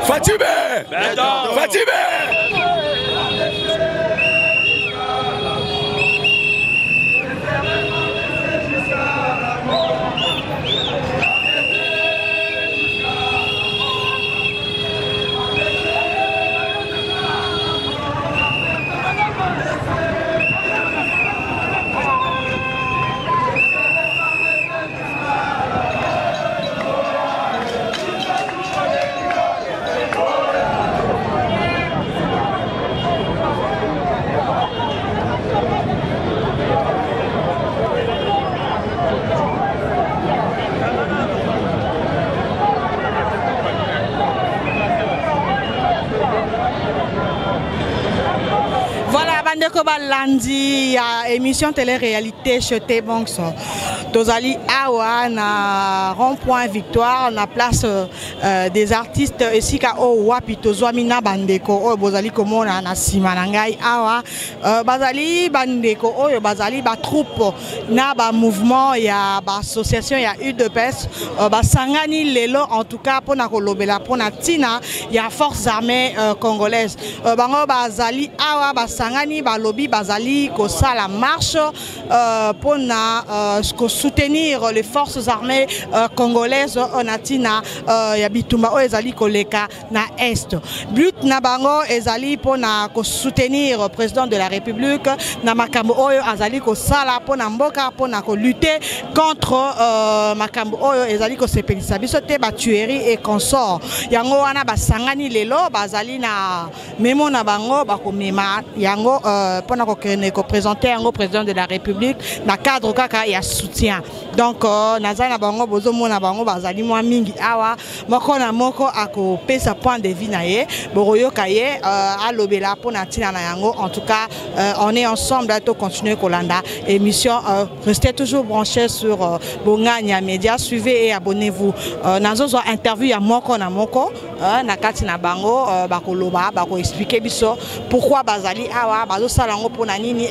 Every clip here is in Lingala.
Fatime! Bandeko lundi ya émission télé-réalité chez T-Banks. Tozali awa na rond-point Victoire na place des artistes esika o wapi tozwami na bandeko oyo bozali komona na sima na ngai awa bazali bandeko oyo bazali ba troupe na ba mouvement ya ba association ya UDPS basangani lelo en tout cas pona kolobela pona tina ya forces armées congolaises bango bazali awa basangani balobi bazali kosala marche pona soutenir les forces armées congolaises onatina ya bitumba o ezali koleka na est but na bango ezali pona ko soutenir le président de la République na makambo oyo azali ko sala pona mboka pona ko lutter contre makambo oyo ezali ko sepelisa biso te ba tuerie et consort yango wana basangani lelo bazali na memo na bango bakomema yango pona ko présenter yango président de la République na cadre kaka ya soutien. Donc naza na bango bozo mona bango bazali mwa mingi awa moko na moko ako pesa point de vie na ye boroyo kaye alobela pona tina na yango. En tout cas on est ensemble à continuer kolanda émission. Restez toujours branchés sur Bongania Média, suivez et abonnez-vous. Nazo interview ya moko na moko na kati na bango bakoloba bako expliquer biso pourquoi bazali awa bazo sala ngo pona nini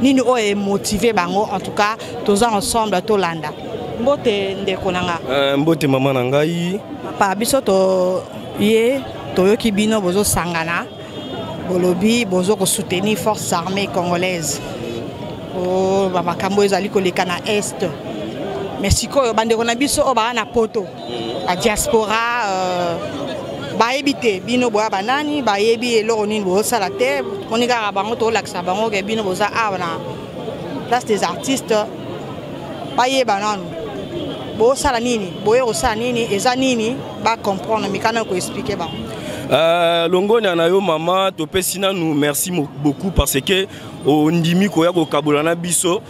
nini o est motivé bango. En tout cas tous ensemble tolanda mbote ndeko nanga mbote mama na ngai papa biso to ye toyoki bino bozo sangana bolobi bozo ko soutenir forces armées congolaises o ba makambo ezali koleka na est mais sikoyo bandeko na biso o ba na poto a diaspora baebite bino boya banani bayebi eloko nini bo sala te onika bango to laksa bango ke bino boza avana place des artistes baye banano bo sala nini boye ko sala nini eza nini ba comprendre mikana ko expliquer ba longo na yo mama to pesina nous merci beaucoup parce que o ndimi ko ya ko kabulana biso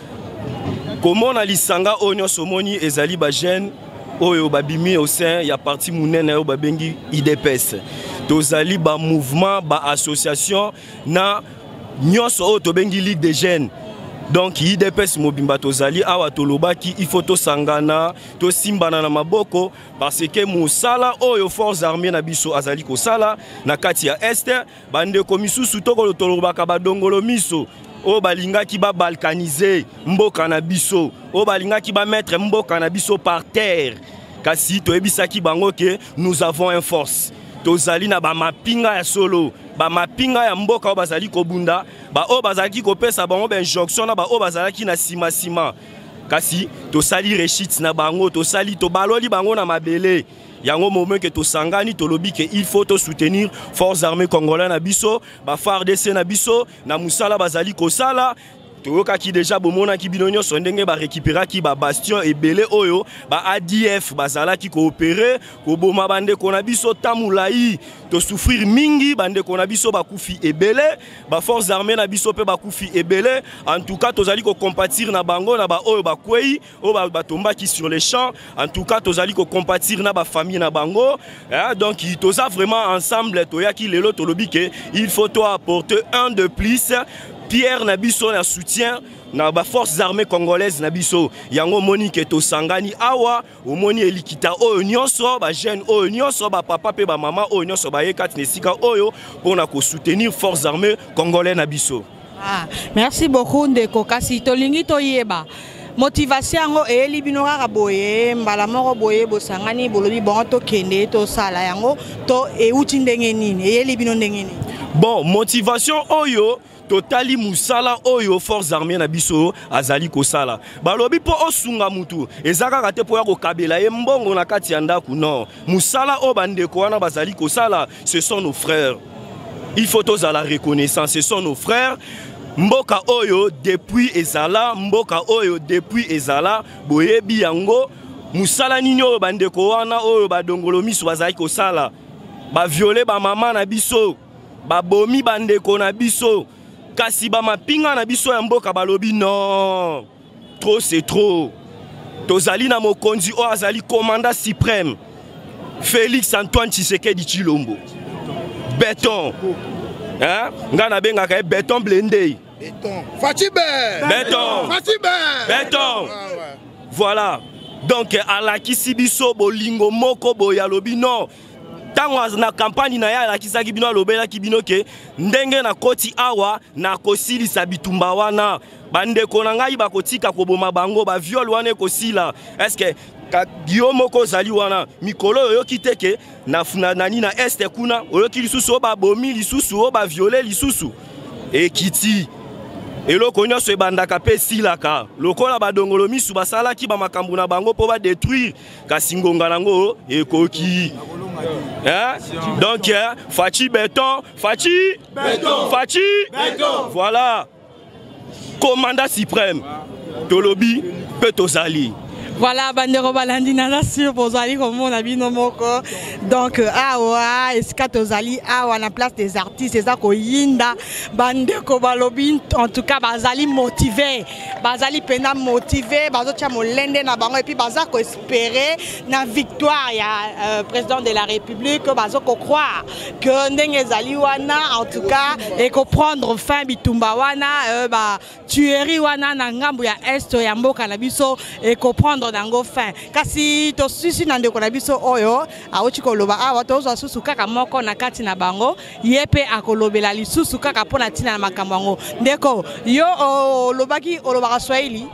comment na lisanga onyo somoni ezali ba jeune oyo babimi au sein ya parti munene yo babengi IDPS tozali ba mouvement ba association na nyonso o to bengi ligue des jeunes. Donc IDPS mobimba tozali awa tolobaki il faut to sangana to simbana na maboko parce que musala oyo forces armées na biso azali ko sala na kati ya est bande komisusu to tolobaka badongolo miso o balinga ki ba balkaniser mboka na biso o balinga ki ba mettre mboka na biso par terre kasi to ebisaki bango ke nous avons une force tozali na ba mapinga ya solo ba mapinga ya mboka o bazali ko bunda ba o bazali ko pesa bango ben jonction na ba o bazali na sima kasi to sali rechit na bango to sali to baloli bango na mabele yango moment que to sangani to lobi que il faut to soutenir forces armées congolaises na biso ba FARDC na biso na musala bazali ko sala toyoka ki déjà bomona ki binonyo sondenge ba récupérer ki ba bastion et belé oyo ba ADF bazala ki coopérer ko boma bande kona biso tamulai to souffrir mingi bande kona biso ba kufi et belé ba forces armées na biso pe ba kufi et belé. En tout cas tozali ko compatir na bango na ba oyo ba kwei o ba tomba ki sur les champs. En tout cas tozali ko compatir na ba famille na bango donc toza vraiment ensemble toya ki lelo to lobi que il faut to apporter un de plus pierre na biso na soutien na ba forces armées congolaises na biso yango moni ke to sangani awa omoni elikita oyo nyonso ba jeune oyo nyonso ba papa pe ba mama oyo nyonso ba yekati nesika oyo pona ko soutenir forces armées congolaises na biso. Merci beaucoup ndeko kasi tolingi toyeba motivation yango eyeli bino kaka boye mbala moko boye bosangani bolobi bongo tokende tosala yango to euti ndenge nini eyeli bino ndenge nini? Bon, motivation oyo totali musala oyo forces armées na biso azali kosala balobi po osunga mutu ezaka kate po ya kokabela ye mbongo na kati ya ndaku non musala o bandeko wana bazali kosala ce sont nos frères, il faut tous à la reconnaissance, ce sont nos frères. Mboka oyo depuis ezala mboka oyo depuis ezala boyebi yango musala nini oyo bandeko wana oyo badongolo miso bazali kosala ba violer ba mama na biso ba bomi bandeko na biso kasi ba mapinga na biso ya mboka balobi non trop c'est trop tozali na mokonzi o azali commandant suprême Félix Antoine Tshisekedi Tshilombo béton hein ngana benga ka béton blindé béton. Fatibé. Béton. Fatibé. Béton. Voilà. Donc à la kisibiso bolingo moko boyalobi non. Tango na campagne na ya la kisaki bino lobela kibino ke ndenge na koti awa na kosilisa bitumba wana bandeko na ngai bakotika koboma bango ba viol wana kosila. Est-ce que Guillaume Kozali wana mikolo oyo kiteke na nani na este kuna oyo kilisusu ba bomi lisusu ba violer lisusu et kiti eloko nyonso ebandaka pe silaka lokola badongolo misu basalaki ba makambo na bango po ba détruire kasi ngonga nango ekoki donc Fachi béton Fachi béton Fachi béton voilà commandant suprême tolobi pe tozali. Voilà, bandeko balandi naza sur bozali comme on a vu nos moko. Donc awa eska tozali awa na place des artistes eza ko yinda bandeko balobi en tout cas bazali motivé bazali pena motivé bazotia molende na bango et puis baza ko espérer na victoire ya président de la République bazo ko croire que ndenge ezali wana en tout cas et ko prendre fin bitumba wana ba tuerie wana na ngambo ya est ya mboka na biso et ko prendre dango fin kasi to susi na ndeko na biso oyo aochi koloba awa tozo susu kaka moko na kati na bango yepe akolobela lisusu kaka pona tina na makambo yango ndeko yo olobaki olobaka Swahili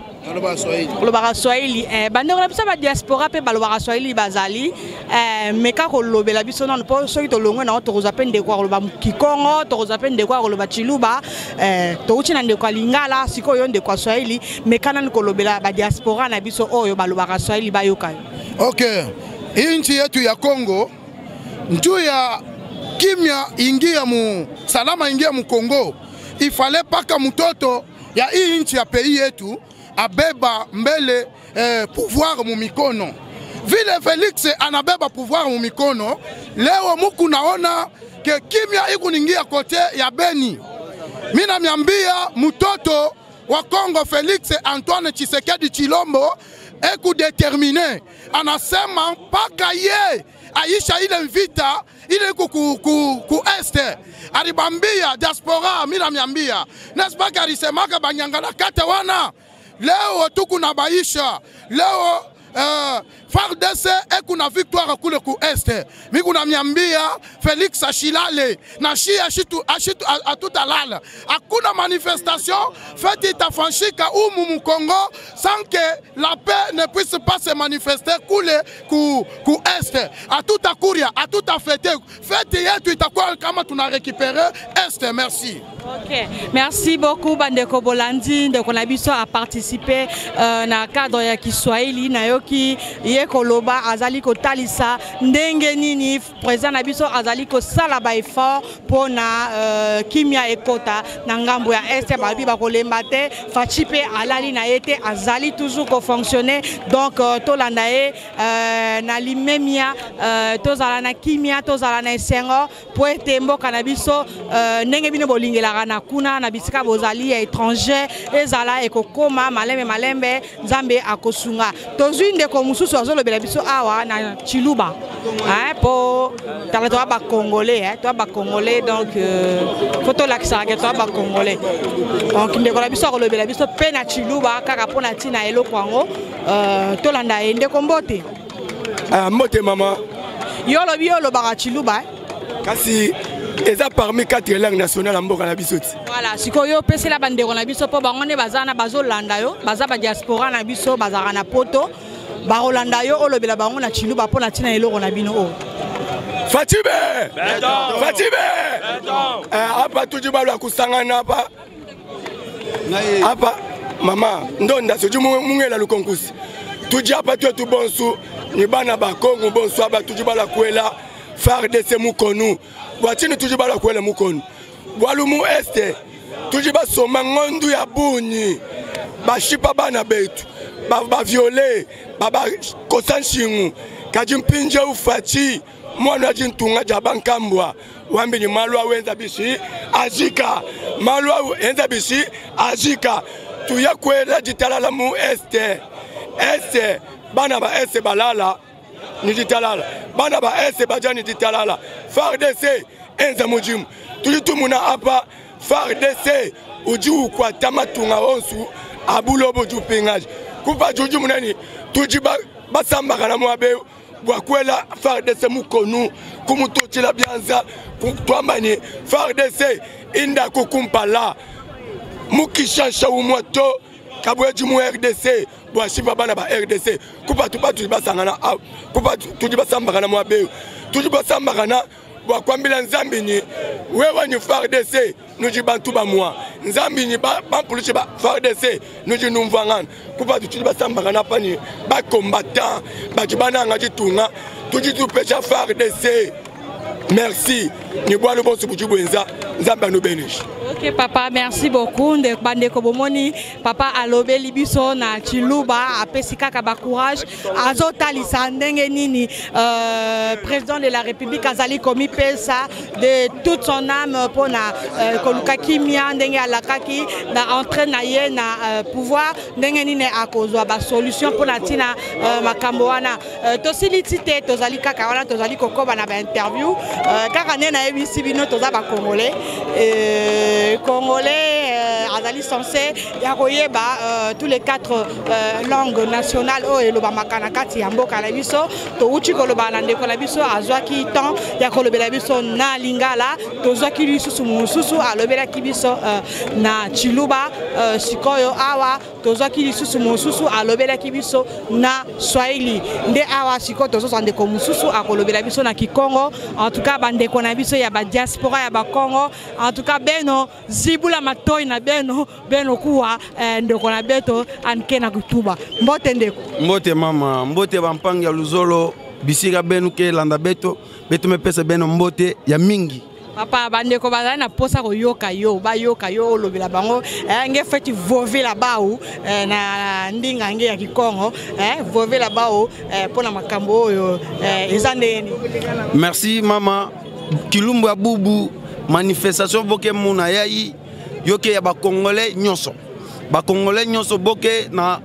olobaka Swahili bandeko na biso ba diaspora pe balobaka Swahili bazali meka kolobela biso non po soki to longwe na to kozape ndeko koloba Kikongo to kozape ndeko koloba Chiluba to uchi na ndeko lingala siko yo ndeko Swahili meka na kolobela ba diaspora na biso oyo balobaka Swahili bayoka. Okay, inchi yetu ya Kongo njuu ya kimya ingia mu salama ingia mu Kongo ifale paka mtoto ya hii inchi ya pays yetu abeba mbele pouvoir mu mikono vile Felix anabeba pouvoir mu mikono leo muku naona ke kimya ikuningia kote ya Beni. Mina miambia mtoto wa Kongo Felix Antoine Tshisekedi Tshilombo eku determine anasema mpaka ye aisha ile vita ile ku este alibambia diaspora. Mina miambia nesipaka alisemaka banyangala kate wana leo tuku na baisha leo FARDC ekuna victoire kule ku este mikuna miambia Felix ashilale na shia ashitu atutalala hakuna manifestation fête itafanshika umu mu Congo sans que la paix ne puisse pas se manifester kule ku este atutakuria atutafete fête yetu itakuwa kama tuna récupérer este. Merci. Ok, merci beaucoup bandeko bolandi ndeko na biso a participer na cadre ya Kiswahili na yoki ye koloba azali kotalisa ndenge nini président na biso azali ko sala ba effort pona kimia ekota na ngambo ya este babi ba kolemba te Fachi pe alali na yete azali toujours ko fonctionner donc tolanda ye na limemia tozala na kimia tozala na esengo po ete mboka na biso ndenge bino bolingela ezalaka na kuna na bisika bozali ya étranger ezala ekokoma malembe nzambe akosunga tozwi ndeko mususu azolobela biso awa na Chiluba po tala to ba congolais congolais donc photo la kisaka to ba congolais donc ndeko la biso akolobela biso pe na Chiluba kaka pona tina eloko yango tolanda ndeko mbote mbote mama yolo baka Chiluba kasi eza parmi 4 langues nationales mboka na biso ti voilà sikoyo pesela bandeko na biso po bango ne bazana bazolanda yo baza ba diaspora na biso bazaka na poto barolanda yo olobela bango na Chiluba pona tina eloko na bino o Fatibe apa tuji balwa kusangana apa mama ndonda soji mungela lukonkusi tuji apa tu bonsu ni bana ba Kongo bonsu aba tuji balwa kwela FARDC mukonu watini tuji balwa kwela mukonu bwalumu este tuji basoma ngondu ya buni bashipa bana betu ba viole baba kosanshingu kajimpinje ufachi mwana jintunga jabankambwa wambi ni malwa wenza bishi ajika malwa wenza bishi ajika tuya kwela jitalala mu este bana ba este balala ni jitalala bana ba este bajani jitalala FARDC enza mujimu tulitumuna hapa FARDC ujiu kwa tamatunga onsu abulobo jupingaji kupa juju munani tujiba basamba kana mwabe bwakwela FARDC mukonu kumutochila byanza twamani FARDC inda kukumpala mukishasha umwato kabweji mu RDC bwashiba bana ba RDC kupa tupatu basangana kupa tujibasamba kana mwabe tujibasamba kana bwakwambila nzambini wewe ni FARDC nujibantu ba mwa nzambini bampuluchi ba FARDC nujinumvangana kupa tujibasamba kana pani ba combattant bajibana ngajitunga tujitupecha FARDC merci ni bwa le bon subujubwenza nzamba no benish. Ok papa, merci beaucoup de bandeko bomoni papa alobe libiso na Chiluba apesi kaka ba courage azotalisa ndenge nini président de la République azali komi pesa de toute son âme pour na koluka kimia ndenge alakaki na entraîne na ye na pouvoir ndenge nini akozwa ba solution pour na tina makambo wana tosilitite tozali kaka wana tozali kokoba na ba interview kaka nena ebisi bino toza ba congolais Congolais azali censé yakoyeba tous les 4 langues nationales o eloba makana kati ya mboka na biso to uchi koloba na ndeko na biso azwaki temps ya kolobela biso na lingala tozwaki lisusu mususu alobela kibiso na Chiluba sikoyo awa tozwaki lisusu mususu alobela kibiso na Swahili nde awa siko tozo ndeko mususu akolobela biso na Kikongo en tout cas bandeko na biso ya ba diaspora ya ba Congo en tout cas beno zibula matoi na beno kuwa ndeko na beto anke na kutuba mbote ndeko mbote mama mbote bampangi ya luzolo bisika benu ke landa beto mepesa beno mbote ya mingi papa bandeko bazali na posa koyoka yo bayoka yo olobela bango nge feti vovela bao na ndinga nge ya Kikongo vovela bao pona makambo oyo ezandeni. Merci mama Kilumbu ya bubu manifestation boke muna yai yoke ya ba congolais nyonso boke na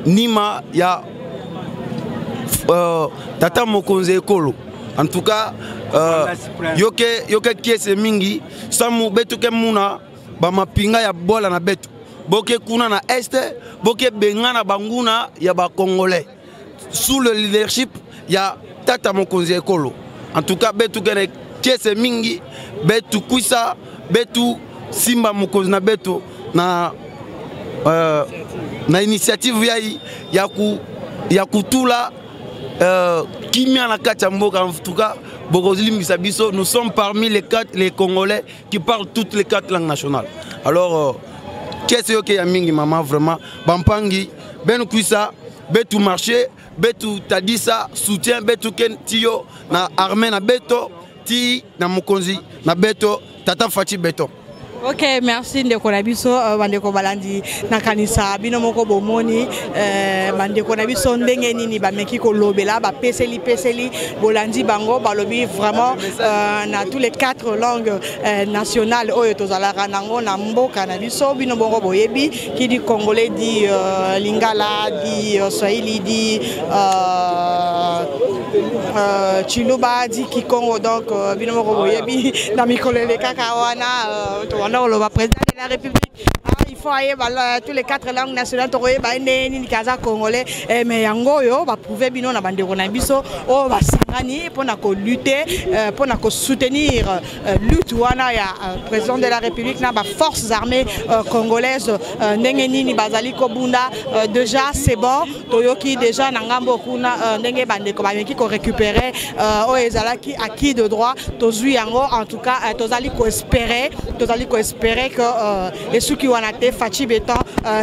nima ya tata mokonzi ekolo en tout cas yoke kiese mingi samu betu ke muna ba mapinga ya bola na betu boke kuna na este boke bengana banguna ya ba congolais sous le leadership ya tata mokonzi ekolo en tout cas betu ke kiese mingi betu kuisa betu simba mokonzi na betu na initiative ya kutula kimia na kati ya mboka en tout cas bokozilimbisa biso nous sommes parmi les Congolais qui parlent toutes les 4 langues nationales. Alors qu'est-ce que ya mingi maman vraiment bampangi ben kuisa betu marché betu tadisa soutien betu ken tio na armée na beto ti na mokonzi na beto tata Fati beto. Ok, merci ndeko na biso bandeko balandi nakanisa bino moko bomoni bandeko na biso ndenge nini bameki ko lobela ba peseli bolandi bango balobi vraiment na tous les 4 langues nationales oyo tozalaka nango na mboka na biso bino bongo boyebi qui dit congolais dit lingala dit swahili dit chiluba dit kikongo donc bino moko boyebi na mikolele kaka wana on va président de la République. Il faut aller tous les 4 langues nationales. Ni kaza congolais. Mais yango yo va prouver bino na bande biso o va sangani pour na lutter pour na soutenir lutte wana ya président de la République na ba forces armées congolaises ndenge nini bazali ko bunda déjà c'est bon toyoki déjà na ngambo kuna ndenge bande ko ba meki ko récupérer o ezalaki acquis de droit tozui yango en tout cas tozali ko espérer que et ceux qui wana te fachi béton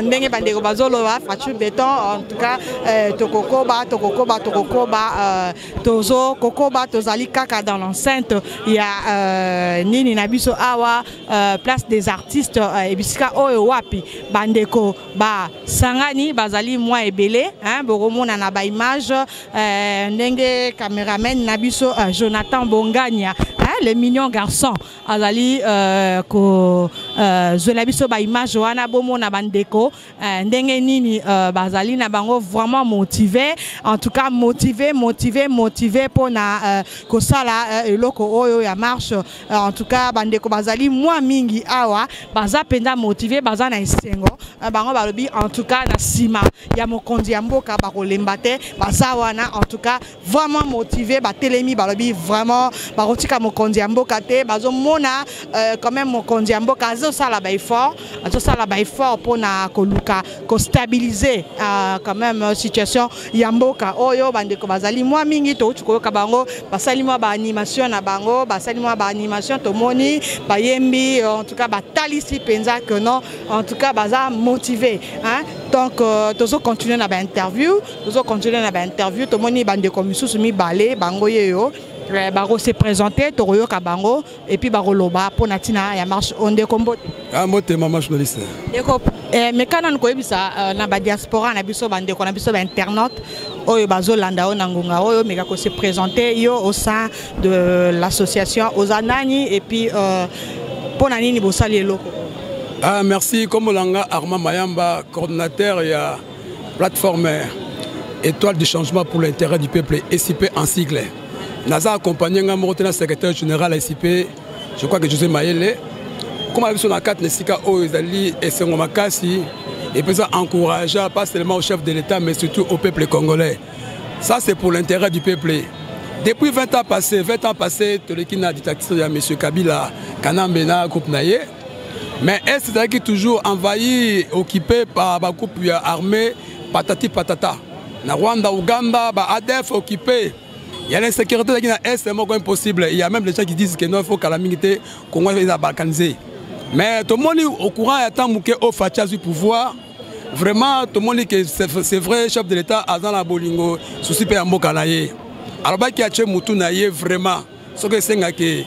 ndenge bande ko bazoloba fachi béton en tout cas tokokoba tozo kokoba tozali kaka dans l'enceinte il y a nini na biso awa place des artistes et bisika oyo wapi bandeko ba sangani bazali moi ebele hein boromona na ba image ndenge cameraman na biso Jonathan Bongania le mignon garçon azali ko zola biso ba image wana bomona bandeko ndenge nini bazali na bango vraiment motivé en tout cas motivé pour na kosala eloko oyo ya marche en tout cas bandeko bazali moi mingi awa baza penda motivé baza na esengo bango balobi en tout cas na sima ya mokonzi ya mboka bakolemba te baza wana en tout cas vraiment motivé batelemi balobi vraiment bakotika mokonzi ya mboka te bazomona quand même mokonzi ya mboka azosala ba effort pour na koluka ko stabiliser quand même situation ya mboka oyo bandeko bazali moi mingi to tukoyoka bango basali moi ba animation na bango basali moi ba animation to moni bayembi en tout cas batalisi penza que non en tout cas baza motivé hein donc tozo continuer na ba interview to moni bandeko misusu mi balé bango yeyo baro se présenter toroyo kabango et puis baro loba pour natina ya marche onde kombo mote mama journaliste eko mais kana nko yebisa na ba diaspora na biso bande ko na biso ba internaute oyo bazolanda o nangunga oyo meka ko se présenter yo au sein de l'association Ozanani et puis pour nani bo sali eloko merci comme langa Armand Mayamba coordinateur ya plateforme étoile du changement pour l'intérêt du peuple SIP en sigle. Naza accompagné le secrétaire général SIP, je crois que José Maëlle. Comme avec son 4 Nesika Oezali et Sengo Makasi, et puis ça encourage pas seulement au chef de l'État, mais surtout au peuple congolais. Ça, c'est pour l'intérêt du peuple. Depuis 20 ans passés, Tolekina dictature de M. Kabila, Kanambena, groupe Naye. Mais est-ce qui est toujours envahi, occupé par un groupe armé, patati patata. Na Rwanda, Ouganda, ADF occupé. Il y a l'insécurité qui est impossible. Il y a même des gens qui disent que non, il faut que la milité congolaise soit balkanisée. Mais tout le monde est au courant, il y a tant que au Fatia du pouvoir. Vraiment, tout le monde dit que c'est vrai, chef de l'État, Azan la Bolingo, souci pe amboka naye. Alors qu'il y a tué Moutou naye vraiment. Ce que c'est que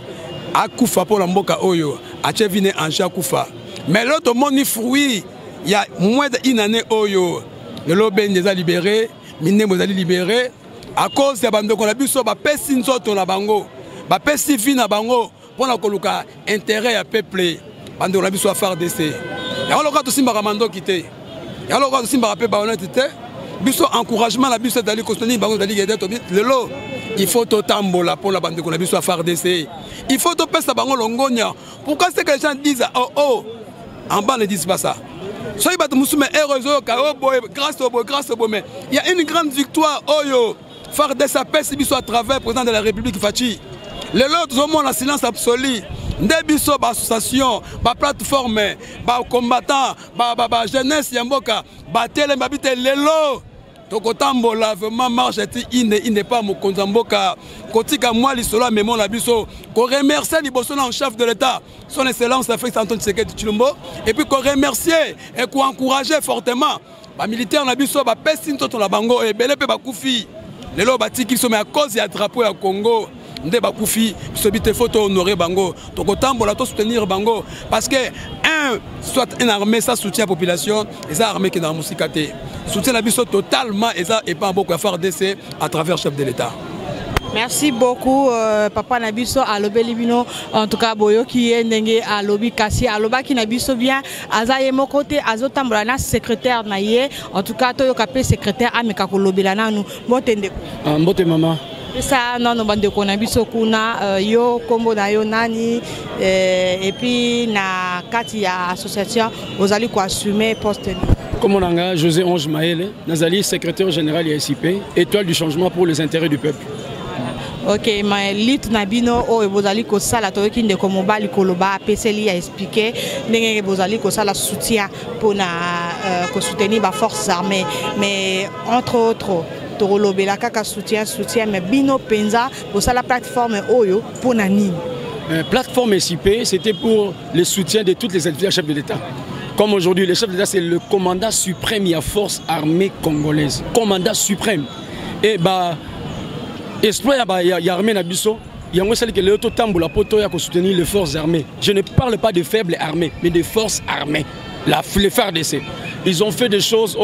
Akoufa pour l'amboka oyo, a tué vine Anché Akoufa. Mais là, tout le monde est fruit. Il y a moins d'une année oyo. Le lobby est libéré, Mine est libéré. À cause de bande qu'on a vu sur ba pesi nzoto na bango ba pesi vi na bango pour na koluka intérêt ya peuple bande on a vu sur FARDC ya loka to simba mando kité ya loka to simba pe ba honnêteté biso encouragement la biso dali costoni bango dali gede to lelo il faut to tambola pour la bande qu'on a vu sur FARDC il faut to pesa bango longonya pourquoi c'est que les gens disent oh en bas ne disent pas ça. Soyez pas musulmans heureusement grâce au boy mais il y a une grande victoire oyo FARDC à travers le président de la République Fachi. Les autres ont le silence absolu. Des biso, association, plateforme, combattants, jeunesse, yamboka, télé, lelo. Tokotambo lavement marche il n'est pas mon konzamboka. Kotika moi l'isolo mais mon abiso. Qu'on remercie les en chef de l'État, son excellence Félix Antoine Tshisekedi Tshilombo, et puis qu'on remercie et qu'on encourage fortement. Les militaires n'abiso, pesi ntoto la bango et belé pe bakoufi. Les lots bâtis qui sont à cause du drapeau à Congo. nde bakufi sobite photo honorer bango tokotambola to soutenir bango parce que soit une armée ça soutient la population et ça armée qui dans musika te soutient la biso totalement et ça et pas beaucoup à faire DC à travers chef de l'État. Merci beaucoup papa Nabiso Alobelibino en tout cas boyo qui est ndenge alobi kasi aloba ki Nabiso bien azaye mokote azotambola na secrétaire naye en tout cas to yoka pe secrétaire ameka ko lobela nanu motende mbote mama ça non no bande ko Nabiso kuna yo kombo na yo nani et puis na kati ya association ozali ko assumer poste comme on a José Ange Maël Nazali secrétaire général ISIP étoile du changement pour les intérêts du peuple. Ok, mais lit nabino o ebozali ko sala to kinde ko mobali ko loba peseli a expliquer ndenge ebozali ko sala soutien pour na ko soutenir ba forces armées mais entre autres to lobela kaka soutien mais bino penza pour ça la plateforme oyo pour na nini plateforme SIP c'était pour le soutien de toutes les activités chefs de l'État. Comme aujourd'hui le chef de l'État c'est le commandant suprême de la force armée congolaise, commandant suprême et bah exploit il y a armée nabiso il y a celle que le totambola poto ya ko soutenir les forces armées. Je ne parle pas de faibles armées mais de forces armées. Les FARDC ils ont fait des choses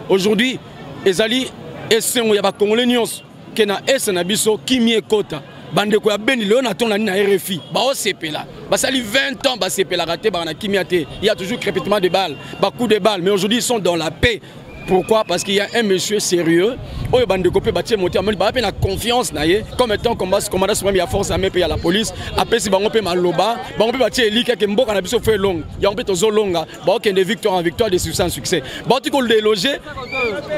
aujourd'hui ezali esengo ya ba congolais nyos ke na es nabiso kimi ekota bande ko ya beni le na ton na RFI ba o sepela ba sali 20 ans ba sepela raté ba na kimi ate il y a toujours crépitement de balles ba coup de balles mais aujourd'hui ils sont dans la paix. Pourquoi? Parce qu'il y a un monsieur sérieux, il bande copé bâti monter à la confiance naie comme étant commandant suprême la force armée puis à la police après si bango pe maloba bango pe bâti eli que mboka na biso fait long il y a un peu tozo longa ba que de victoire en victoire de succès en succès ba tu ko déloger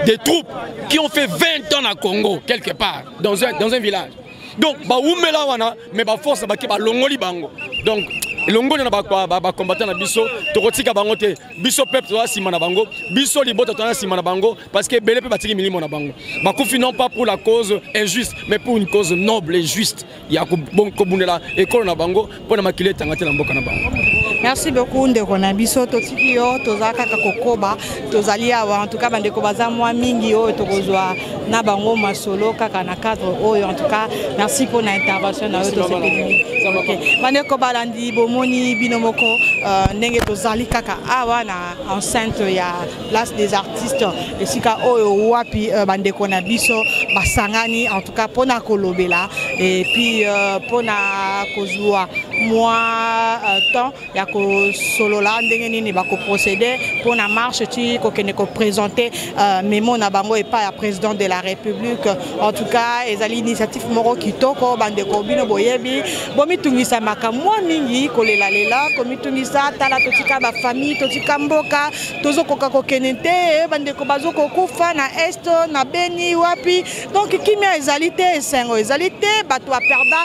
des troupes qui ont fait 20 ans à Congo quelque part dans un village donc ba umela wana mais ba force ba ke ba longoli bango donc longo na ba combattant na biso to kotika bango te biso peuple to sima na bango biso libota to na sima na bango parce que belé pe batiki milimo na bango ba kufi non pas pour la cause injuste mais pour une cause noble et juste ya ko bon ko bunela école na bango pona makile tangate na mboka na bango. Merci beaucoup ndeko na biso totiki yo tozaka ka kokoba tozali awa en tout cas bande ko baza mwa mingi yo tokozwa na bango masolo kaka na cadre oyo en tout cas merci pour l'intervention na yo to sepeli. OK bande ko balandi bomoni binomoko ndenge tozali kaka awa na enceinte ya place des artistes esika oyo wapi bande ko na biso basangani en tout cas pona kolobela et puis pona kozwa moi temps ya ko solola ndenge nini ba ko procéder pour na marche ti ko kene ko présenter memo na bango et pas à président de la République en tout cas ezali initiative moko kitoko bande ko bino boyebi bomi tungisa makamwa mingi kolela lela komi tungisa tala totika ba famille totika mboka tozo koka ko kene te bande ko bazo ko kufa na est na beni wapi donc kimia ezali te esengo ezali te bato a perda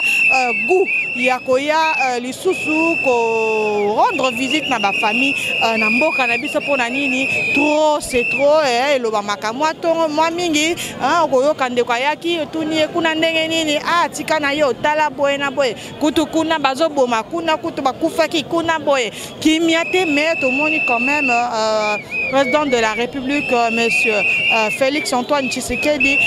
goût ya koya lisusu ko rendre visite na ba famille na mboka na biso pona nini trop c'est trop eloba makamwa tongo mwa mingi okoyoka ndeko ayaki tuni kuna ndenge nini tika na yo tala boye na boye kutu kuna bazoboma kuna kutu bakufaki kuna boye kimia te mais tomoni quand même président de la République monsieur Félix Antoine Tshisekedi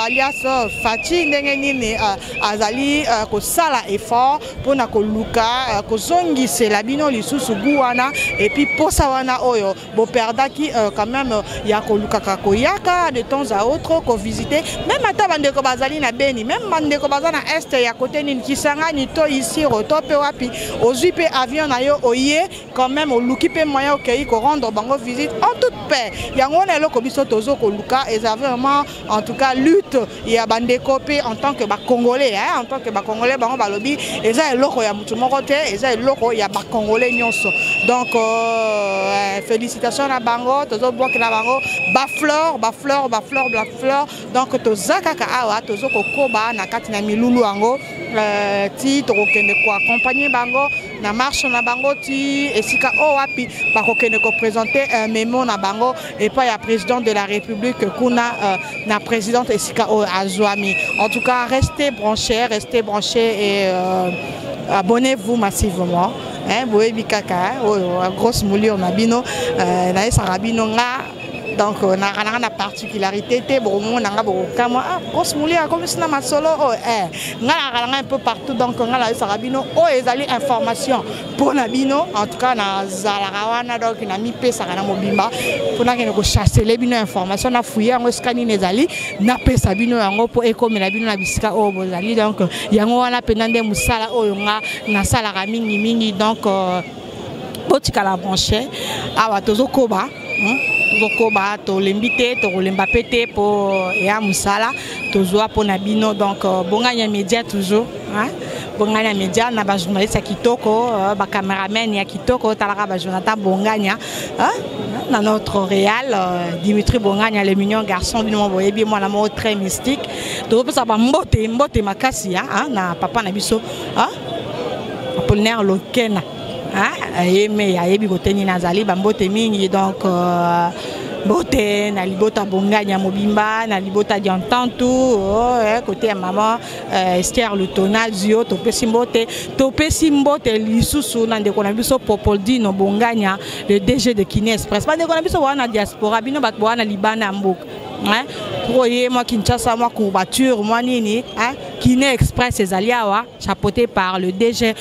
alias Fati ndenge nini azali ko sala effort pona ko luka ko zongi c'est la bino lisusu guana et puis posa wana oyo bo perdaki quand même ya ko luka ko yaka de temps à autre ko visiter même ata bande ko bazali na beni même bande ko bazana est ya côté nini kisangani to ici rotope wapi ozui pe avion na yo oye quand même o luki pe moyen okei ko rendre bango visite en toute paix yango na loko biso tozo ko luka et vraiment en tout cas lutte ya bande kopé en tant que ba congolais en tant que ba congolais bango balobi eza eloko ya mutu moko te eza eloko ya ba congolais nyonso donc félicitations na bango tozo bloquer na bango ba fleur donc tozaka ka awa tozo ko koba na kati na milulu yango ti to kokende ko accompagner bango na marche na bango ti esika o wapi ba kokende ko présenter memo na bango et pas ya président de la République kuna na présidente esika o azwami. En tout cas restez branchés et abonnez-vous massivement. Boyebi kaka grosse moulure na bino na esa rabino nga donc on a une particularité bon on a comme Cosmoulia comme ça ma solo on a un peu partout donc on a la sarabino ezali information pour nabino en tout cas na zalarawana donc na mi pesa na mobimba pour na ko chasser les bino information na fouiller ngo scanner ezali na pesa bino yango po ekomela bino na bisika o bozali donc yango wana pendande musala oyo nga na sala mingi donc botika la branche awa tozokoba tozokoba to lembite to lemba pété pour ya musala tozoa pour na bino donc bonganya média toujours hein bonganya média na ba journaliste kitoko ba cameraman ya kitoko talaka ba journaliste bonganya dans notre réal Dimitri Bonganya le mignon garçon bino boye bien moi la mot très mystique to peut ça ba mbote makasi hein na papa na biso hein Apollinaire Lokena aimé ayebi koteni nazali bambote mingi donc bote na libota bonganya mobimba na libota diantantu côté ya maman Esther Lutona Zio topesi mbote lisusu na ndeko na biso Popoldino Bonganya le DG de Kine Express ba ndeko na biso wana diaspora bino bat wana libana mboka pour moi Kinshasa moi courbature moi nini Kine Express ezali awa chapeauté par le DG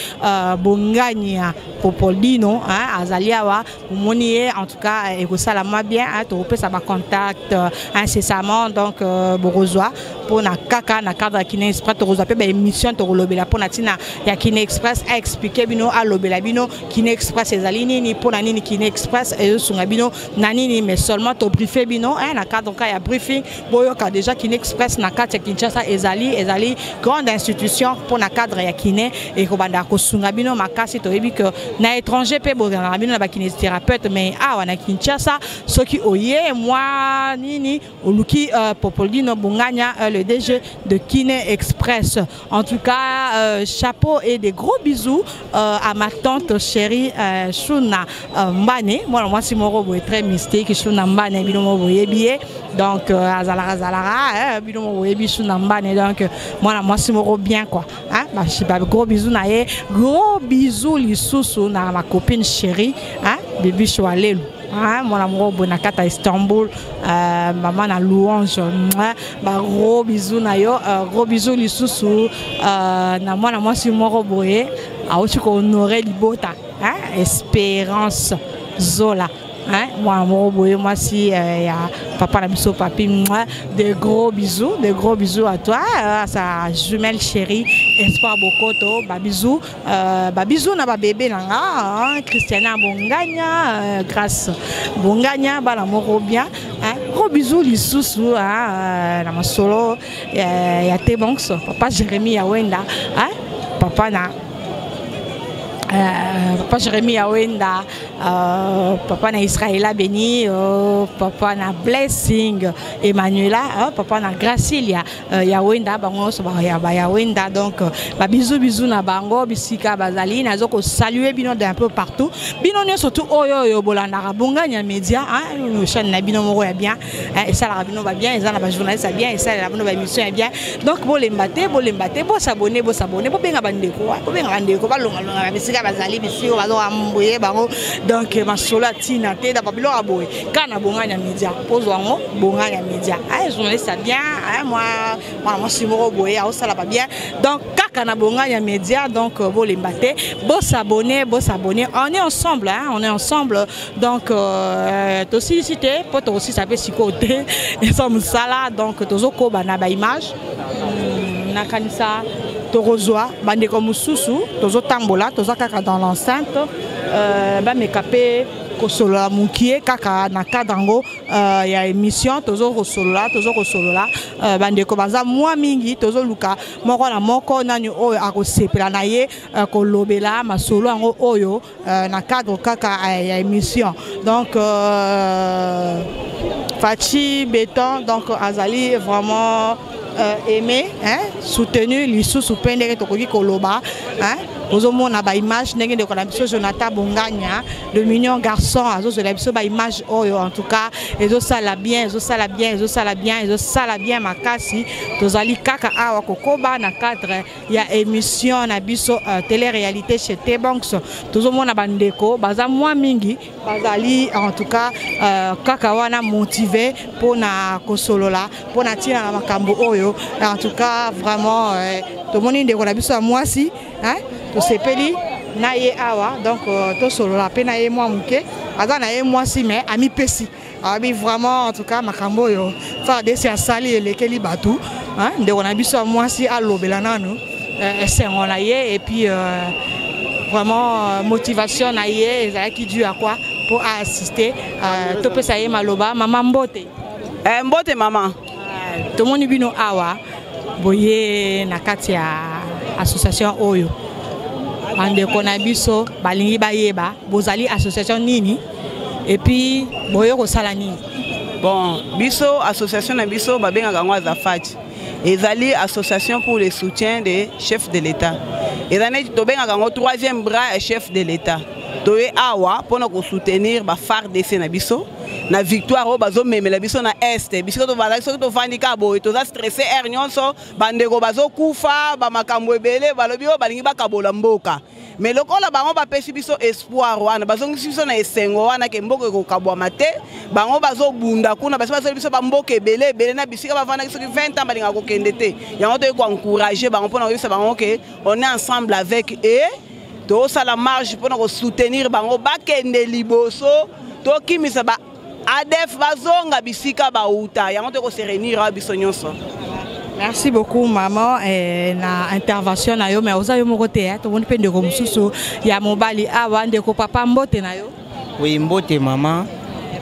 Bonganya Popoldino azali awa moni en tout cas ekosala bien to pesa ba contact incessamment donc borozwa pour na kaka na cadre Kine Express to rozwa pe ba émission to lobela pour na tina ya Kine Express a expliquer bino a lobela bino Kine Express ezali nini pour na nini Kine Express et sunga bino na nini mais seulement to briefer bino na cadre ka ya briefing boyoka déjà Kine Express na kati ya Kinshasa ezali grande institution pour na cadre ya Kine et ko banda ko sunga bino makasi to yebi que na étranger pe bo na bino na ba kinésithérapeute mais awa na Kinshasa soki oye moi nini oluki Popoldino Bonganya le DG de Kine Express en tout cas chapeau et des gros bisous à ma tante chérie Shuna Mbane moi si mon robot est très mystique Shuna Mbane bino mo boyebi donc azalara bino mo boyebi Shuna Mbane donc moi si mon robot bien quoi hein bah gros bisous na ye gros bisous lisusu na ma copine chérie hein Bibi Choualelu mon amour bonakata Istanbul maman na louange ba gros bisous na yo gros bisous lisusu na moi si moro boye a aussi ko honorer libota hein Espérance Zola hein moi amour boye moi si ya papa na biso papi de gros bisous à toi à sa jumelle chérie Espoir Bokoto bisous na ba bébé nanga Christiana Bonganya Grâce Bonganya bala moko bien gros bisous lisusu na masolo ya T-Banks papa Jérémy Awenda papa na papa Jérémy Awenda papa na Israëla Béni papa na Blessing Emmanuela papa na Gracilia Yawenda bango so ba Yawenda donc bisous na bango bisika bazali nazo ko saluer bino d'un peu partout bino ne surtout oyo bolanda Bonganya média chaîne na bino moko ya bien et ça la bino va bien et ça la journaliste bien et ça la bino ba émission bien donc bolembate bo s'abonner bo benga bandeko ba longa bisika bazali bisiko bazo amboye bango donc masolo tina te da babilo aboye kana Bonganya média pose wango Bonganya média journaliste bien moi si moko boye au sala pas bien donc kaka na Bonganya média donc bolembate bo s'abonner on est ensemble donc aussi cité pour aussi ça fait côté et ça musala donc tozoko bana ba image na kanisa Torozwa bandeko mususu tozotambola tozakaka dans l'enceinte ba mekapé kosolola mukie kaka na kadango ya émission tozokosolola bandeko baza mwa mingi tozoluka moko na moko nani oyo akosepela na ye kolobela masolo yango oyo na cadre kaka ya émission donc Fachi Béton donc azali vraiment aimé, hein, soutenu, lisusu pendeke tokoki koloba, hein, ozomona ba image ndenge ndeko na biso Jonathan Bonganya le mignon garçon azozola biso ba image oyo en tout cas ezosala bien makasi tozali kaka awa kokoba na cadre ya émission na biso télé-réalité chez T-Banks tozomona bandeko baza mwa mingi bazali en tout cas kaka wana motivé pona kosolola pona tina na makambo oyo en tout cas vraiment tomoni ndeko na biso ya mwasi tosepeli na ye awa donc tosolola pe na ye mwa muke aza na ye mwasi mais ami pesi abi vraiment en tout cas makambo yo FARDC asali elekeli batu ndeko na biso ya mwasi alobela nanu esengo na ye et puis vraiment motivation na ye ezalaki dû à quoi pour assister topesa ye maloba mama mbote mbote mama tomoni bino awa boye na kati ya association oyo bandeko na biso balingi bayeba bozali association nini et puis boye kosala nini. Bon biso association na biso babengaka ngo Azafat ezali association pour le soutien des chefs de l'État ezali tobengaka ngo troisième bras et chef de l'État toye awa pona ko soutenir ba FARDC na biso na victoire o bazo memela biso na este biso to bala biso to fandika boye to za stressé er nyonso bandeko bazo kufa ba makambo ebele balobi o balingi bakabola mboka mais lokola bango bapesi biso espoir wana bazongisi biso na esengo wana ke mboka ekokabwama te bango bazobunda kuna basi bazoli biso bamboka ebele na bisika bavanda soki 20 ans balinga kokende te yango toye koencourager bango mpona koyebisa bango ke on est ensemble avec eux tosala marche mpona kosoutenir bango bakende liboso tokimisa ba ADF bazonga bisika bauta yango toye koserenir awa biso nyonso. Merci beaucoup maman na intervention na yo mais oza yo moko te to woni pe ndeko mususu ya mobali awa ndeko papa mbote na yo. Oui mbote maman.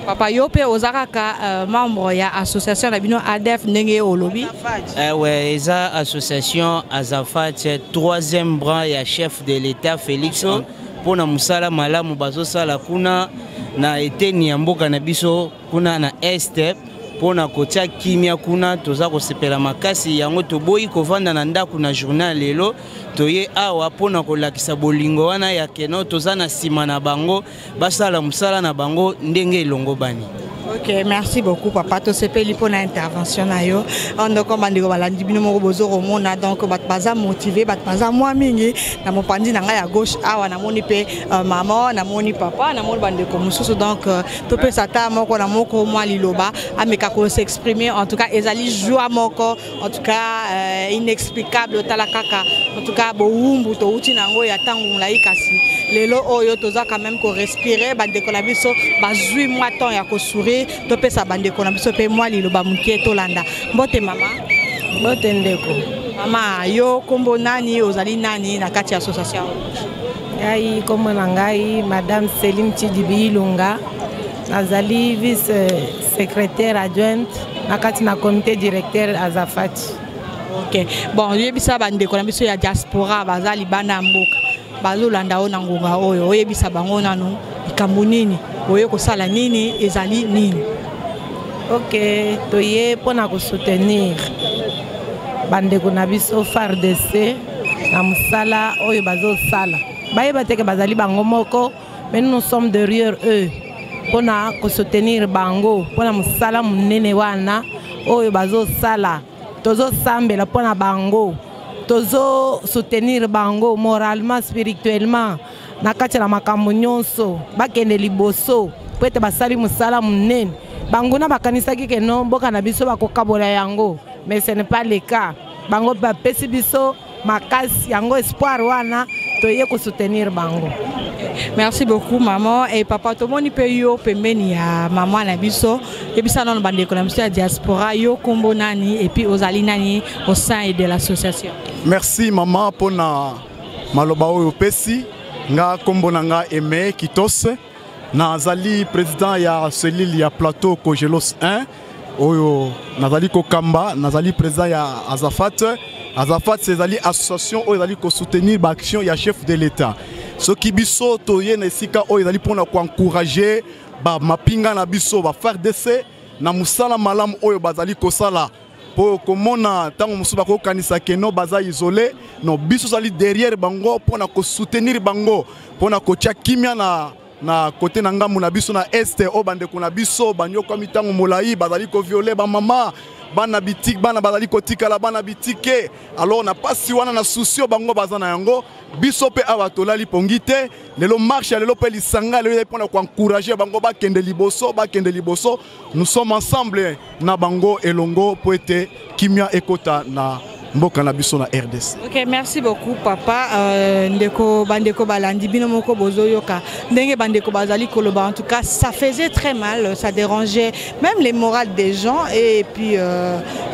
Papa yo pe ozaka membre ya association na bino ADF ndenge olobi. Ouais eza association Azafat troisième bras ya chef de l'État Félix pona musala malamu bazosala kuna na eteni ya mboka na biso kuna na este pona kotia kimia kuna toza kosepela makasi yango toboyi kovanda na ndako na journal lelo toye awa pona kolakisa bolingo wana ya keno toza na sima na bango basala musala na bango ndenge elongo bani. Ok, merci beaucoup papa. To sepeli pour l'intervention na yo. On donc comme ndiko balandi bino moko bozo romona donc bat baza motivé bat baza moi mingi na mopandi na ngai ya gauche awa na moni pe maman na moni papa na moni bandeko mususu donc to pe sata moko na moko moi liloba ameka ko s'exprimer en tout cas ezali joie moko en tout cas inexplicable tala kaka en tout cas bo wumbu to uti nango ya tangu mulai kasi lelo oyo toza quand même ko respirer bandeko na biso bazui moi temps ya ko sourire to pesa bandeko na biso pe moi liloba mukie to landa mbote mama mbote ndeko mama yo kombo nani ozali nani na kati association ai kombo na ngai madame Céline Chidibi Ilunga nazali vice secrétaire adjointe na kati na comité directeur Azafat. Ok bon yebisa bandeko na biso ya diaspora bazali bana mboka bazolanda ona ngonga oyo oyebisa bango nanu ikambo nini oye kosala nini ezali nini. Ok toye pona ko soutenir bandeko na biso FARDC na musala oyo bazosala bayeba teke bazali bango moko mais nous sommes derrière eux pona ko soutenir bango pona musala munene wana oyo bazosala tozo sambela pona bango tozo soutenir bango moralement spirituellement na kati na makambo nyonso bakende liboso po ete basali musala munene bango na bakanisaki ke no mboka na biso bakokabola yango mais ce n'est pas le cas bango bapesi biso makasi yango espoir wana toye ko soutenir bango. Merci beaucoup maman et papa to moni pe yo pembeni ya maman na biso ebisa non bandeko na biso ya diaspora yo kombo nani et puis ozali nani au sein de l'association. Merci maman pona maloba oyo pesi nga kombo na nga Aimé Kitose nazali président ya cellule ya plateau Kogelos 1 oyo nazali kokamba nazali président ya Azafat. Azafat c'est association oyo ezali ko soutenir ba action ya chef de l'État. Ce qui biso toye na sika oyo ezali pona ko encourager ba mapinga na biso ba FARDC na musala malamu oyo bazali kosala pour komona tango musu bako kanisa keno baza isolé no biso sali derrière bango pour na ko soutenir bango pour na ko tia kimia na côté na ngamu na biso na este o bande ko na biso banyo kwa mitango molai bazali ko violer ba mama bana bitik bana bazali ko tikala bana bitike alors na pasi wana na souci bango bazana yango biso pe awa tolali pongite lelo marche lelo pe lisanga lelo pour na ko encourager bango ba kende liboso nous sommes ensemble na bango elongo pour être kimia ekota na mboka na biso na RDC. Ok, merci beaucoup papa. Ndeko bandeko balandi bino moko bozoyoka. Ndenge bandeko bazali koloba, en tout cas ça faisait très mal, ça dérangeait même les morales des gens et puis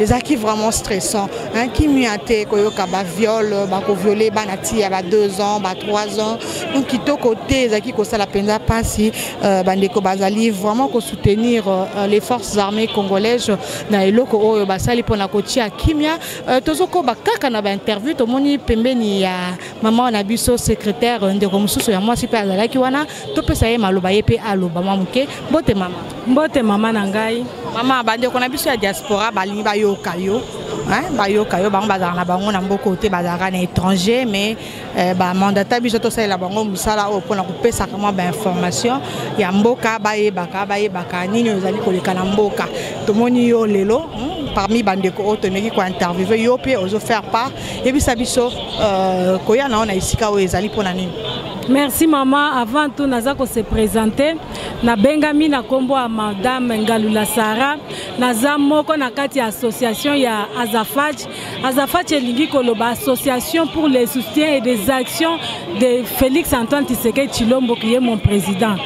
les acquis vraiment stressants. Hein, qui miate koyoka ba viol, ba ko violer banati ya ba 2 ans, ba 3 ans. Donc kito côté zaki ko sala penza pasi bandeko bazali vraiment ko soutenir les forces armées congolaises na eloko oyo basali pona kotia kimia tozo ko bakaka na ba interview to moni pembeni ya maman na biso secrétaire ndeko mususu ya mwasi pe azalaki wana to pesa ye maloba ye pe aloba mamuke mbote mama na ngai mama bandeko na biso ya diaspora balingi bayoka yo hein bayoka yo bango bazala na bango na mboko te bazala na étranger mais ba mandata biso to sala bango musala o pona kopesa kama ba information ya mboka bayebaka nini ozali koleka na mboka to moni yo lelo parmi bandeko otomeki ko interviewer yo pe ozo faire part et puis sabiso koya na ona isika o ezali pona nini. Merci maman. Avant tout naza ko se présenter na bengami na kombo a madame Ngalula Sara naza moko na kati association ya Azafach elingi koloba association pour les soutiens et des actions de Félix Antoine Tshisekedi Tshilombo qui est mon président.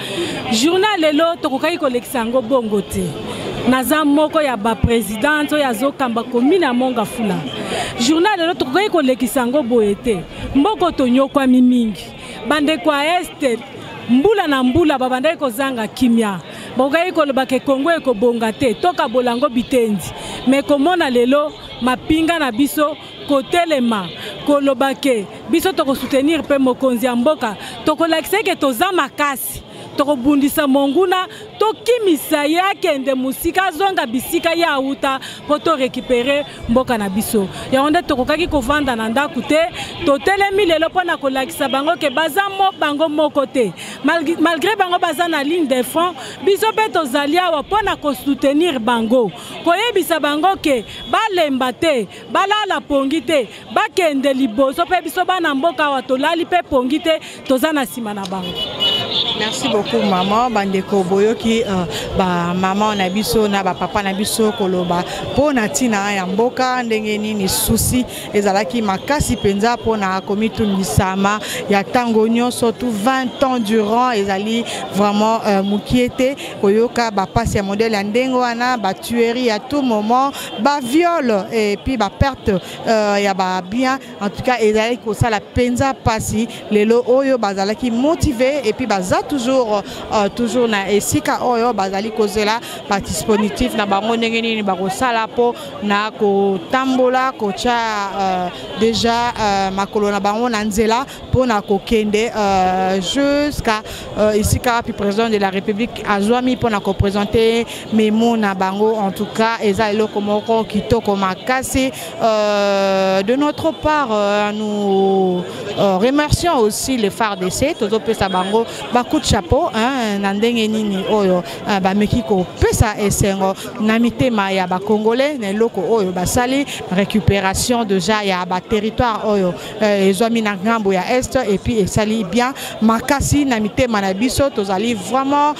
Journal lelo tokokai koleksango bongote. Naza moko ya ba président ya zokamba komina monga fula. Journal lelo tokokai kolekisango boete. Mboko tonyokwa mimingi. Bande kwa este mbula na mbula babandai kozanga kimia bogai koloba ke Kongo eko bonga te toka bolango bitendi me komona lelo mapinga na biso kotelema koloba ke biso toko soutenir pe mokonzi ya mboka toko lakise ke toza makasi toko bundisa monguna tokimisa yake nde musika zonga bisika ya uta poto récupérer mboka na biso ya onde tokokaki kovanda na ndaku te totelemi lelo pona kolakisa bango ke baza mo bango moko te malgré bango baza na ligne de front biso pe tozali awa pona ko soutenir bango koyebisa bango ke balemba te balala pongi te bakende liboso pe biso bana mboka wa tolali pe pongi te toza na sima na bango. Merci beaucoup maman bandeko boyoki ba maman na biso na ba papa na biso koloba pona tina ya mboka ndenge nini susi ezalaki makasi penza pona komitu nisama ya tango nyonso tout 20 ans durant ezali vraiment mukiete koyoka ba passe ya modèle ya ndengo wana ba tuerie à tout moment ba viol et puis ba perte ya ba bien en tout cas ezali ko sala penza pasi lelo oyo bazalaki motivé et puis baza toujours na esika oyo bazali kozela ba dispositif na bango ndenge nini bakosala po na kotambola kocha déjà makolo na bango na nzela po na kokende jusqu'à esika puis président de la République azwami po na ko présenter memo na bango en tout cas eza eloko moko kitoko makasi de notre part nous remercions aussi les FARDC tozo pesa bango coup de chapeau hein na ndenge nini oyo ba mekiko pesa esengo na mitema ya ba congolais na loko oyo basali récupération déjà ya ba territoire oyo ezwami na ngambo ya est et puis esali bien makasi na mitema na biso tozali vraiment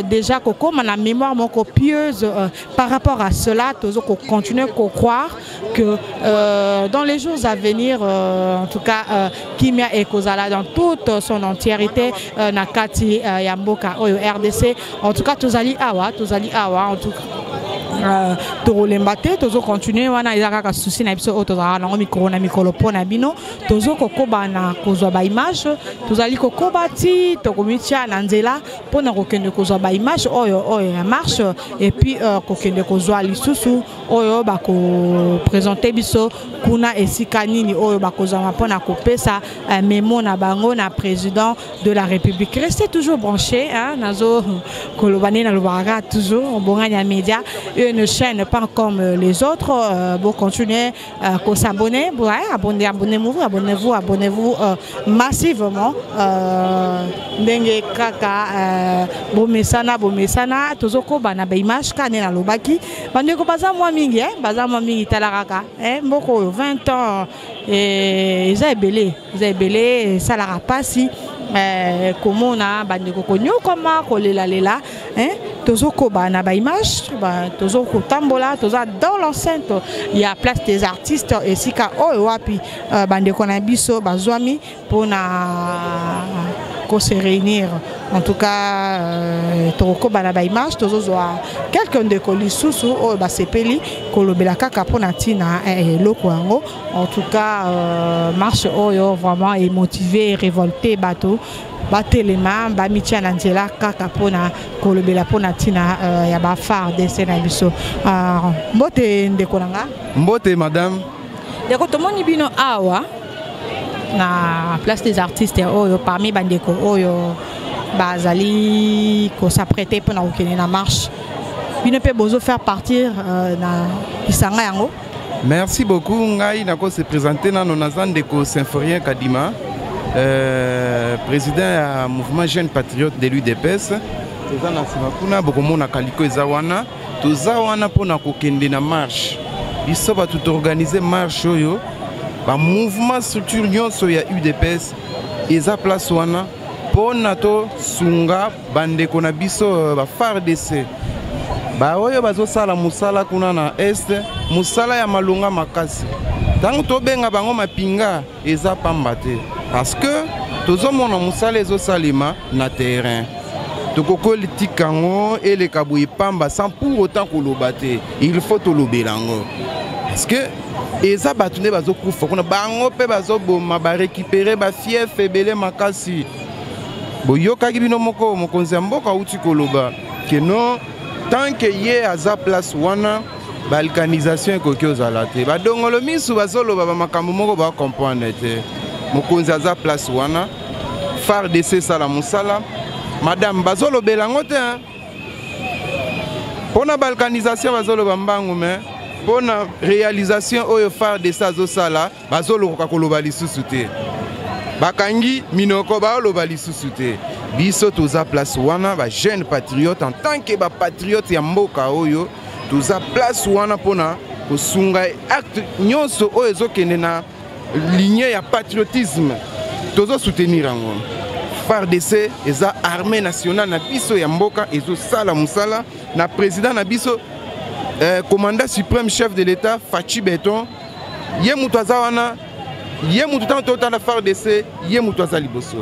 déjà kokoma na mémoire moko pieuse par rapport à cela tozo ko continuer à croire que dans les jours à venir en tout cas kimia ekozala dans toute son entièreté na kati ya mboka oyo RDC en tout cas tozali awa en tout cas tolemba te tozo continuer wana ezaka ka souci na biso tozala na micro na mikolo pona bino tozo kokoba na kozwa ba image tozali kokoba ti tokomitia na nzela pona kokende kozwa ba image oyo ya marche et puis kokende kozwa lisusu oyo bako présenter biso kuna esika nini oyo bakozwa pona kopesa memo na bango na président de la République. Restez toujours branchés hein nazo kolobane na lobara toujours bonganya média une chaîne pas comme les autres, vous continuez à s'abonner, abonnez-vous massivement. Ndenge kaka bomesana tozoko bana ba image kane na lobaki bandeko baza mwa mingi talaraka mboko 20 ans eza ebele salara pasi komona bandeko konyokoma kolela tozoko bana ba image tozoko tambola toza dans l'enceinte il y a place des artistes et sika oyo wapi bandeko na biso bazwami pona se réunir. En tout cas, toko bana ba image tozozwa quelqu'un de kolisusu o ba sepeli kolobela kaka pona tina loko yango. En tout cas, marche oyo vraiment est motivé, révolté bateau. Batelema ba mitia na nzela kaka pona kolobela pona tina ya ba phare de Senabiso. Mbote ndeko nanga. Mbote madame. Ndeko tomoni bino awa na place des artistes oyo parmi bandeko oyo bazali ko s'apprêter pour na okene na marche bino pe bozo faire partir na isanga yango. Merci beaucoup ngai nako se présenter na ndeko Symphorien Kadima président ya mouvement jeune patriote de l'UDPS toza na simakuna bokomona kaliko ezawana tozawana pona kokende na marche biso ba tout organiser marche oyo ba mouvement structure nyonso ya UDPS eza place wana pona to sunga bandeko na biso ba FARDC ba oyo bazo sala musala kuna na este musala ya malonga makasi tango to benga bango mapinga eza pamba te parce que tozo mona musala ezo salima na terrain tokoko litikango et le kabui pamba sans pour autant koloba te il faut to lobelango parce que eza batune bazokufa kuna bango pe bazoboma ba récupérer ba fief ebele makasi boyokaki bino moko mokonzi ya mboka uti koloba que non tant que ye aza place wana balkanisation ekoki ozala te badongolo misu bazoloba bamakambo moko bakomprendre te mokonzi aza place wana FARDC sala mosala madame bazolobela ngo te mpona balkanisation bazoloba mbangu me mpona réalisation oyo FARDC azosala bazolokoka koloba lisusu te bakangi minoko baoloba lisusu te biso toza place wana ba jeune patriote en tant que ba patriote ya mboka oyo toza place wana mpona kosunga acte nyonso oyo ezokende na ligne ya patriotisme tozo soutenir yango FARDC eza armée nationale na biso ya mboka ezosala musala na président na biso commandant suprême chef de l'État Fachi Beton ye mutu aza wana ye mutu tanto na FARDC ye mutu aza liboso.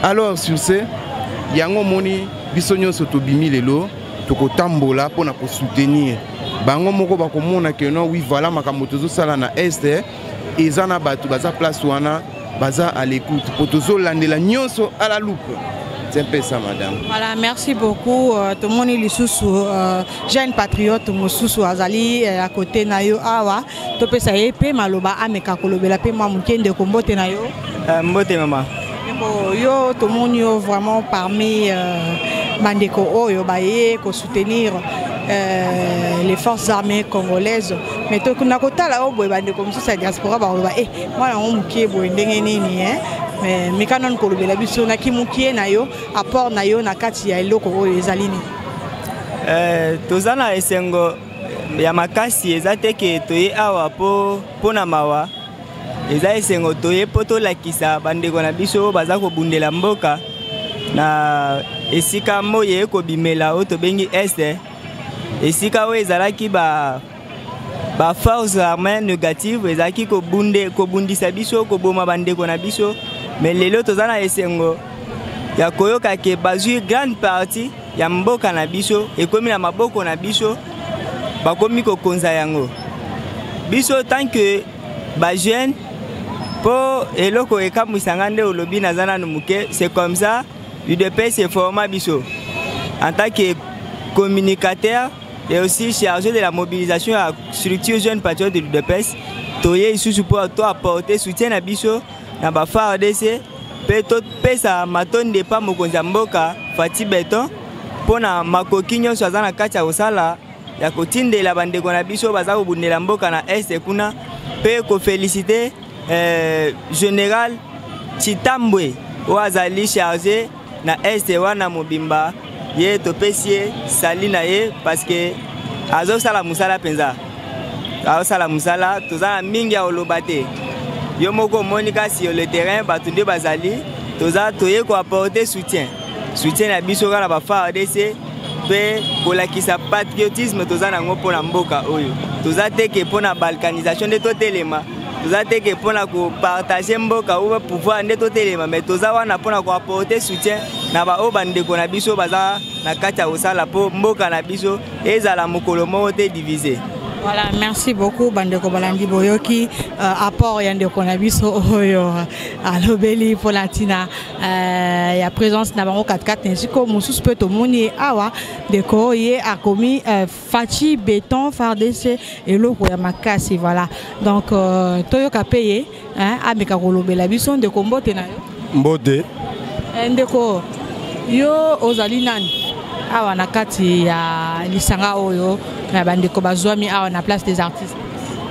Alors sur ce yango moni biso nyonso tobimi lelo tokotambola pona ko soutenir bango moko bakomona que non oui voilà makambo tozosala na este ezana batu baza place wana baza à l'écoute pour tozolandela nyonso à la loupe. C'est un peu ça madame. Voilà, merci beaucoup. Tout le monde est sous jeune patriote mususu azali à côté na yo awa to pesa epé maloba ameka kolobela pe mwa mukende ko mbote na yo. Mbote mama. Yo tout le monde yo vraiment parmi bandeko oyo baye ko soutenir les forces armées congolaises. Mais to kuna kotala obwe bandeko mususu ya diaspora ba loba mwana mukie bo ndenge nini mais kanon kolobela biso na kimukie na yo apport na yo na kati ya eloko oyo ezalini tozana esengo ya makasi ezate ke toye awa po na mawa eza esengo toye po tolakisa bandeko na biso baza kobundela mboka na esika moye kobimela oyo tobengi este esika oyo ezalaki ba force armée négative ezalaki kobundisa biso koboma bandeko na biso. Mais lelo tozana esengo ya koyoka ke bazui grande partie ya mboka na biso ekomi na maboko na biso bakomi kokonza yango biso tant que ba jeune po eloko ekamwisanga nde olobi nazana numuke. C'est comme ça UDPS se forma biso en tant que communicateur et aussi chargé de la mobilisation à structure jeune patriote de l'UDPS toye isusu pour apporter soutien na biso na ba FARDC pe to pesa matonde pa mokonzi mboka Fachi Beton pona makoki nyonso aza na kati ya kosala ya kotindela bandeko na biso baza kobundela mboka na este kuna pe ko féliciter général Chitambwe oyo azali chargé na este wana mobimba ye topesi ye sali na ye parce que azosala musala mpenza azosala musala toza na mingi ya koloba te yo moko omoni kasi sur le terrain bato nde bazali toza toye koapporter soutien na biso kaka na bafardc mpe kolakisa patriotisme toza nango mpona mboka oyo toza teke mpona balkanisation nde totelema toza teke mpona kopartage mboka oyo pouvoir nde totelema mais toza wana mpona koapporter soutien na baoyo bandeko na biso baza na kati ya kosala mpo mboka na biso ezala mokolo moko te divise. Voilà, merci beaucoup bandeko balandi boyoki apport ya ndeko na biso oyo alobeli pour latina ya présence na bango 4-4 nesiko mususu pe tomoni awa ndeko ye akomi fachi béton fardc eloko ya makasi voilà donc toyoka peye ameka kolobela biso ndeko mbote na yo mbote ndeko yo ozali nani awa na kati ya lisanga oyo na bandeko bazwami awa na place des artistes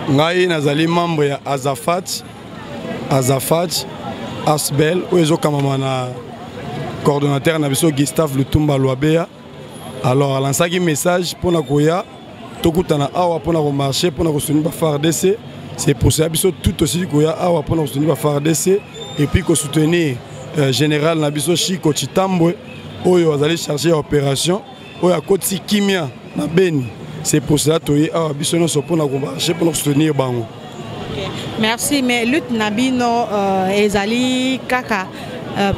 ngai nazali membre ya Azafat Asbel oyo ezokamama na coordonnateur na biso Gustave Lutumba Lwabea alors alansaki message mpona koya tokutana awa mpona komarche mpona kosoutenir ba FARDC c'est pour ça biso tout aussi koya awa mpona kosoutenir ba FARDC et puis kosoutenir général na biso Chiko Chitambwe oyo azali chargé ya opération oyo akoti kimia na Beni c'est pour ça toye awa biso nyonso mpona komarche mpona kosoutenir bango. Merci mais lutte nabino ezali kaka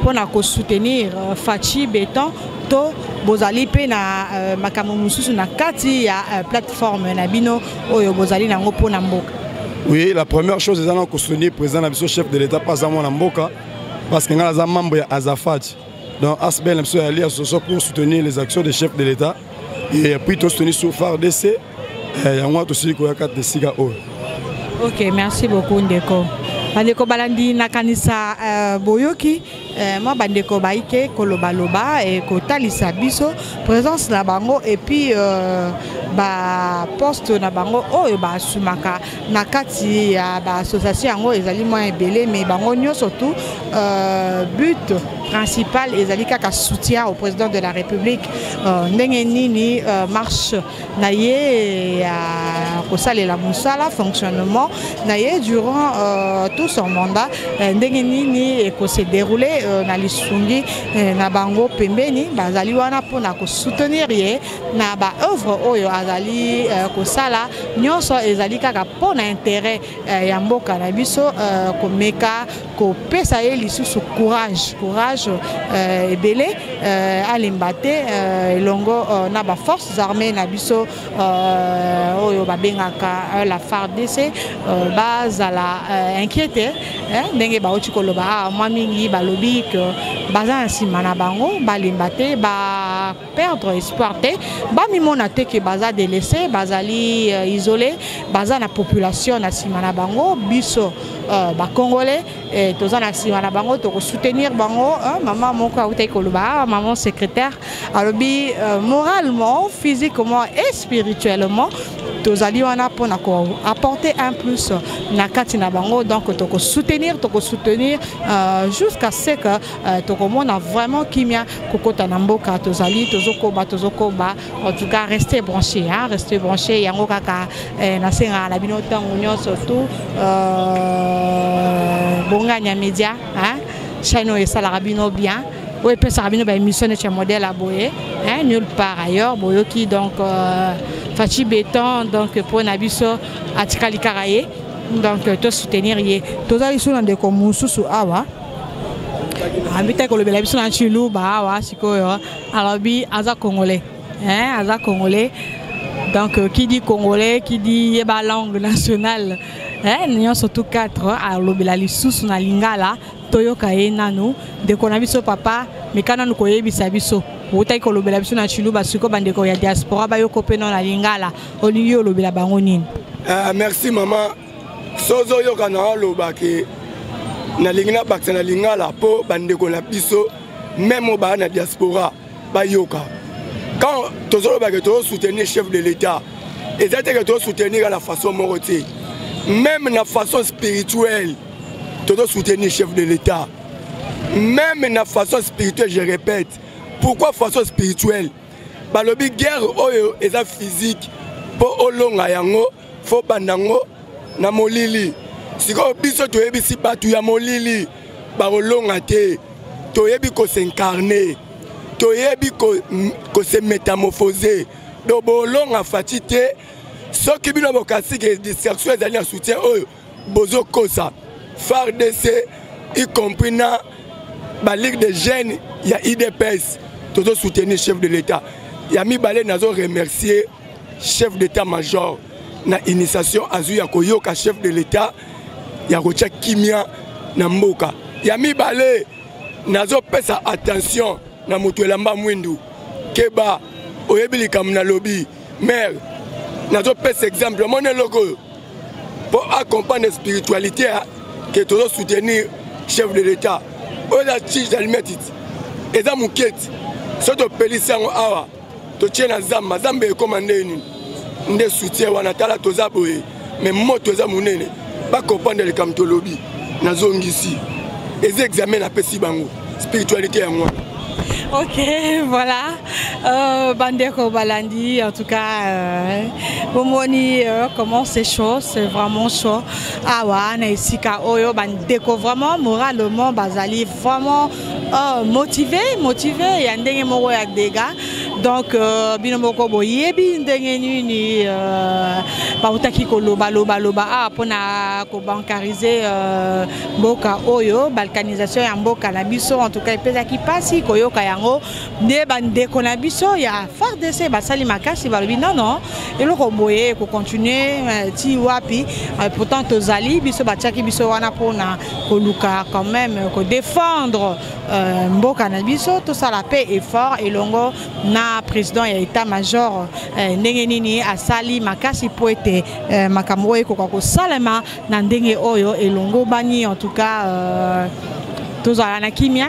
mpona kosoutenir fachi béton to bozali pe na makambo mosusu na kati ya plateforme nabino oyo bozali nango mpona mboka. Oui, la première chose c'est de soutenir le président na biso chef de l'État pas à mon mboka parce que nga membre ya Azafat. Donc Asbel est allé association pour soutenir les actions des chefs de l'État et puis tout soutenir sur FARDC et moi aussi ko yakate de siga o. Ok, merci beaucoup ndeko. Bandeko balandi nakanisa boyoki moi bandeko baike kolobaloba et kotalisa biso présence na bango et puis ba poste na bango oyo ba sumaka na kati ya ba association yango ezali moins ebele mais bango nyonso surtout but principal ezali kaka soutien au président de la République ndenge nini marche na ye ya kosalela musala fonctionnement na ye durant tout son mandat ndenge nini eko se dérouler na lisungi na bango pembeni bazali wana pona ko soutenir ye na ba œuvre oyo azali kosala nyonso ezali kaka pona intérêt ya mboka na biso komeka ko pesa ye lisusu courage ebele alimbate elongo na ba forces armées na biso oyo babengaka la FARDC bazala inquiété ndenge bauti koloba mwa mingi balobi que baza nsima na bango balimbate ba perdre espoir te bamimona te ke baza délaissé bazali isolé baza na population na nsima na bango biso ba congolais toza na nsima na bango to soutenir bango maman moko autai koloba maman secrétaire alobi moralement physiquement et spirituellement tozali wana pona ko apporter un plus na kati na bango donc to soutenir jusqu'à ce que to komona vraiment kimia kokota na mboka tozali tozokoba en tout cas rester branché yango kaka na senga na bino tango nyonso surtout bonganya média chaîne et salarabino bien oui peut sarabino ba émission de modèle à boyer nulle part ailleurs boyoki donc fachi béton donc pour nabiso atikali karaye donc to soutenir ye tozali suna de komususu awa ambita ko lobela biso na chilu ba awa sikoyo alobi aza congolais donc qui dit congolais qui dit yeba langue nationale nous surtout 4 à lobela lisusu na lingala toyoka ye nanu de konabiso papa mekana nous koyebisa biso utai ko lobela biso na chilu basiko bandeko ya diaspora bayoko pe na lingala olingi lobela bango nini. Merci maman sozo yoka na lobake na lingina baksa na lingala po bandeko na biso même ba na diaspora bayoka quand tozo lobake to soutenir chef de l'État Et ça que tu soutenir à la façon morotée. Même la façon spirituelle, tu dois soutenir le chef de l'État. Même la façon spirituelle, je répète. Pourquoi façon spirituelle? Bah, le guerre est physique. Pour olonga yango, faut bandango na molili. Si ko biso to yebi si batu ya molili, ba olonga te. To yebi ko s'incarner. To yebi ko se métamorphoser. Do bo olonga fatite. Ce qui bino bokasi que distraction ezali en soutien oyo bozo kosa. FARDC y compris na ba ligue de jeunes ya IDPS. Todo soutenir chef de l'État. Yami Balé nazo remercier chef d'état-major na initiation azu ya koyoka chef de l'État ya kotia kimia na mboka. Yami Balé nazo pesa attention na mutu elamba mwindu keba oyebili kamuna lobby mère nazo pesa exemple mon logo pour accompagner la spiritualité que todo soutenir chef de l'État. Oza tige d'almetit eza muketi soto pelisa awa to tiena zamba zamba e commandé ni nde soutien wana tala toza boye mais moto za munene ba comprendre le kamto lobby na zongisi les examens na pesi bango spiritualité ya moi. Ok, voilà. Bandeko Balandi, en tout cas, Bomoni, comment c'est chaud, c'est vraiment chaud. Ah ouais, Naïsika Oyo, Bandeko, vraiment, moralement, Bazali, vraiment motivé, il y a un dingue moro avec des gars. Donc, Binomoko Boyebi, Ndenge Nuni, Bautaki Koloba, Loba, pour ko bancariser Boka Oyo, balkanisation et Boka Nabiso, en tout cas, il peut qui passe, Koyoka Yango, ne bandeko na biso ya FARDC basali makasi balobi non et le roboye ko continuer ti wapi pourtant tozali biso batiaki biso wana pona koluka quand même ko défendre mboka na biso tout ça la paix est fort et longo na président ya état-major ndenge nini asali makasi po ete makambo eko ko salema na ndenge oyo et longo bani en tout cas tous à la kimia,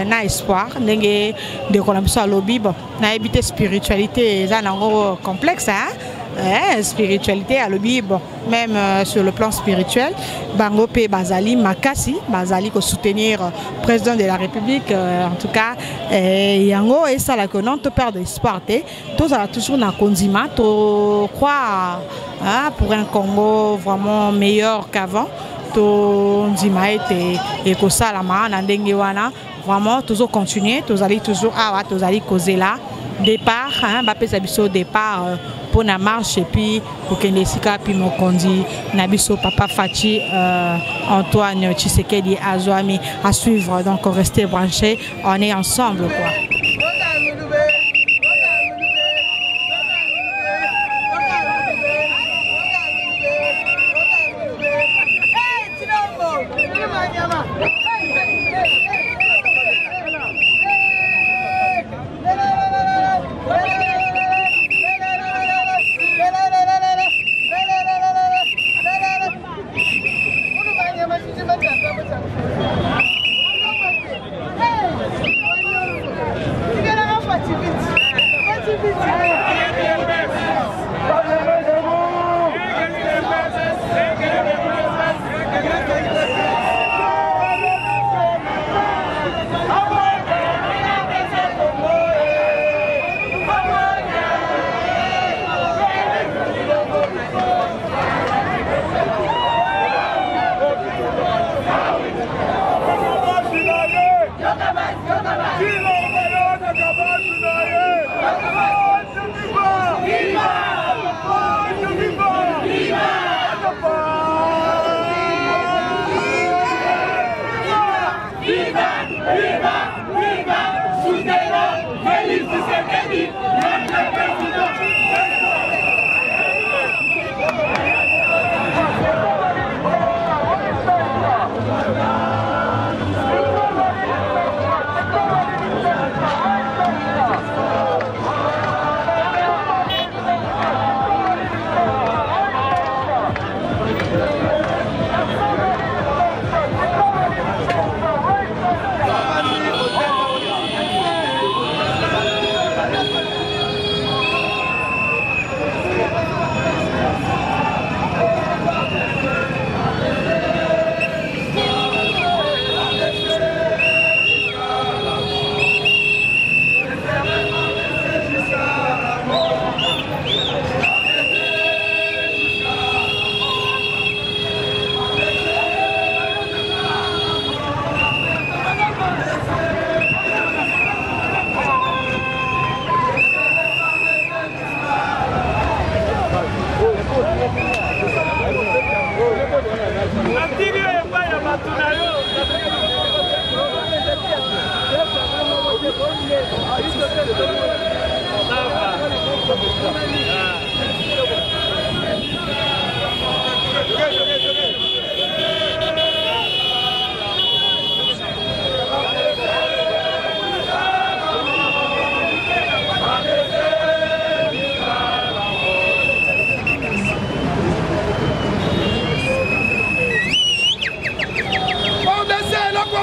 na espoir, n'engé de colombier à lobby, bon, na évité spiritualité, ça n'a pas complexe, hein, spiritualité à lobby, bon, même sur le plan spirituel, Bango P Bazali Makasi, Bazali ko soutenir président de la République, en tout cas, yango et ça la que non te perdre espoir, tous à toujours na condiment, to croire, pour un Congo vraiment meilleur qu'avant. Ndima et Kosalama Nandenge wana vraiment toujours continuer tous allez toujours tous allez causer là départ Mbappé Sabiso départ pour la marche et puis pour que les sika puis mon condi Nabiso Papa Fachi Antoine Tshisekedi Azwami à suivre donc restez branchés on est ensemble quoi.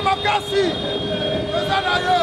makasi eza na yo.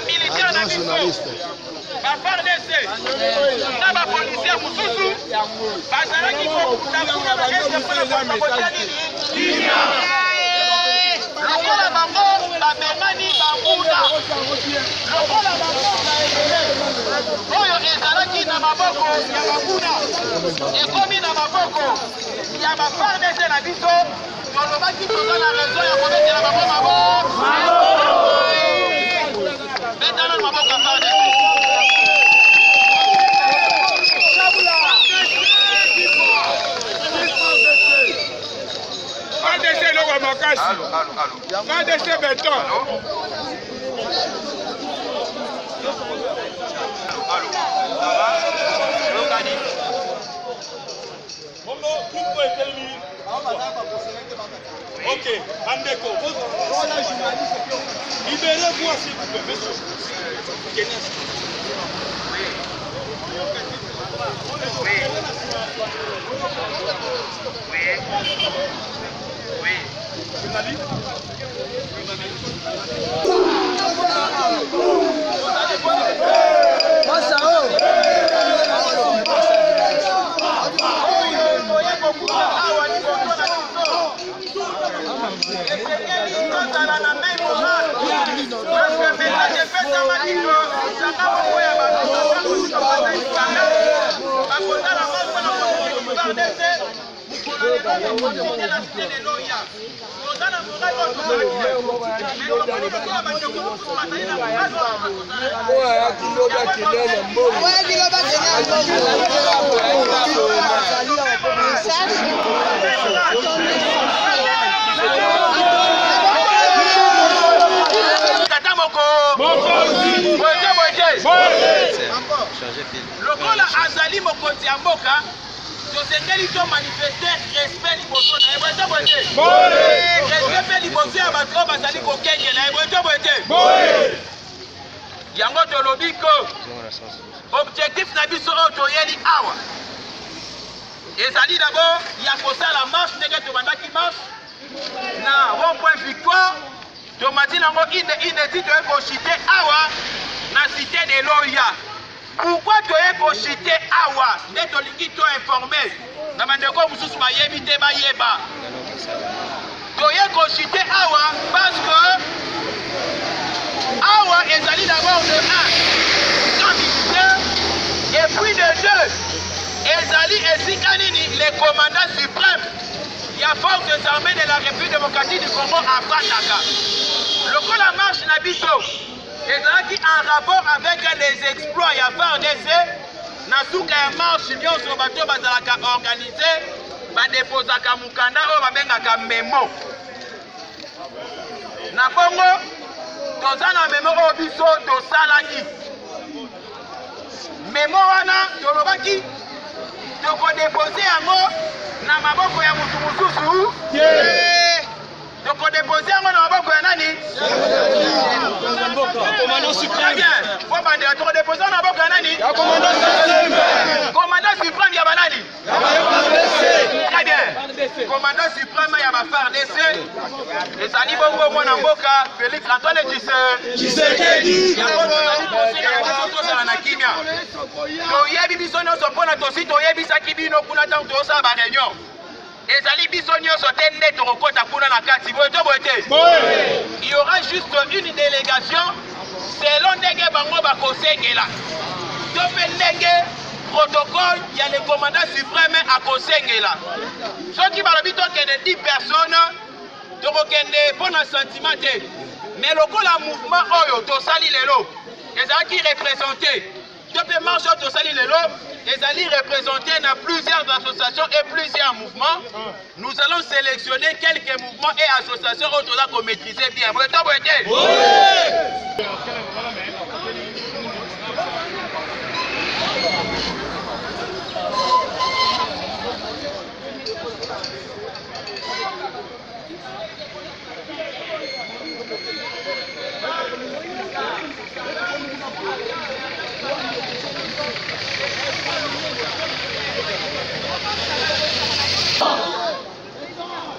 militaire na biso ba FARDC na bapolisier mosusu bazalaki kokunda kuna baeste mpona kokotia nini lokola bango bamemani banguna lokola bango oyo ezalaki na maboko ya banguna ekomi na maboko ya bafardese na biso tolobaki toza na raison ya kobetela bango maboko betana na maboko ya fardese FARDC eloko makasi FARDC beton ok, Andeko, libérez-moi s'il vous plaît, monsieur. lokola azali mokonzi ya mboka tosengeli to manifester respect liboso na ye boye boye respect mpe liboso ya bato oyo bazali kokengela ye boye boye yango tolobi ko objectif na biso oyo toyeli awa ezali d'abord ya kosala marche ndenge tobandaki marche na rond point victoire tomati nango inédit toye kochite awa na cité de Loya. Pourquoi toye kochite awa nde tolingi to informer na bandeko mosusu bayebi te bayeba toye kochite awa parce que awa ezali d'abord de 1 sans militaire et puis de 2 ezali esika nini les commandants suprêmes ya forces armées de la République démocratique du Congo afataka lokola marche na biso ezalaki en rapport avec les exploits ya FARDC na suka ya marche nyonso bato bazalaka organisé badepozaka mukanda oyo babengaka memo na bongo toza na memo oyo biso tosalaki memo wana tolobaki tokodepose yango na maboko ya mutu mosusu tokodepose yango na maboko ya nani tokodepose yango na maboko ya nani commandant suprême ya banani très bien commandant suprême ya ba-FARDC ezali bongo mwana mboka Félix Antoine Tshisekedi yango tozali kosila tozala na kimia toyebi biso nyonso mpona tosi toyebisaki bino kuna ntango tozosala baréunion ezali biso nyonso te nde tokokota kuna na kati boye to boye te il y aura juste une délégation selon ndenge bango bakosengela to mpe ndenge protocole ya le commandant suprême akosengela soki balobi tokende 10 personnes tokokende mpona sentiment te mais lokola mouvement oyo tosali lelo ezalaki représenté to mpe marche oyo tosali lelo ezali représenté dans plusieurs associations et plusieurs mouvements. Nous allons sélectionner quelques mouvements et associations où nous maîtriser bien. Vous êtes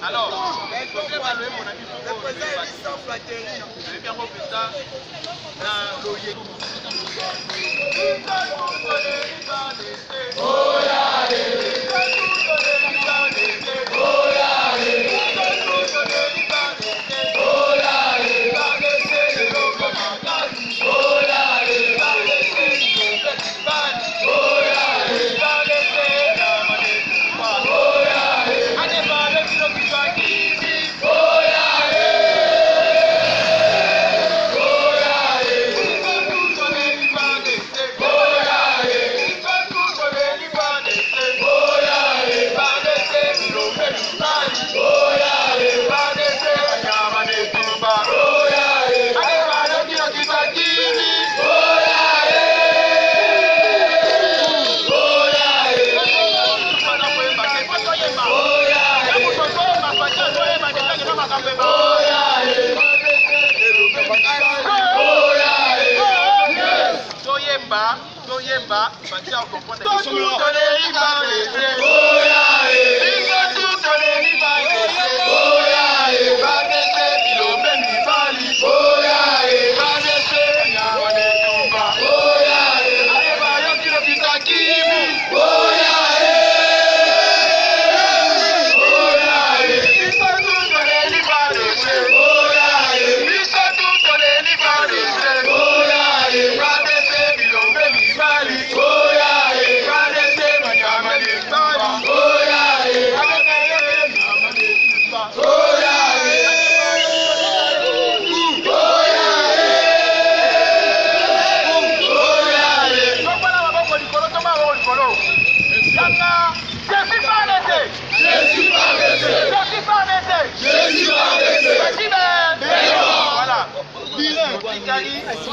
alors, le président Elisson Flattery, je vais bien représenter dans l'OIE. Yemba, Batia au comprendre. Tout les rivales laissés. Tout les rivales laissés. Va laisser Philomène Rivali. Va laisser Nyamane Tomba. Allez, va y'a qui le pita Kimi.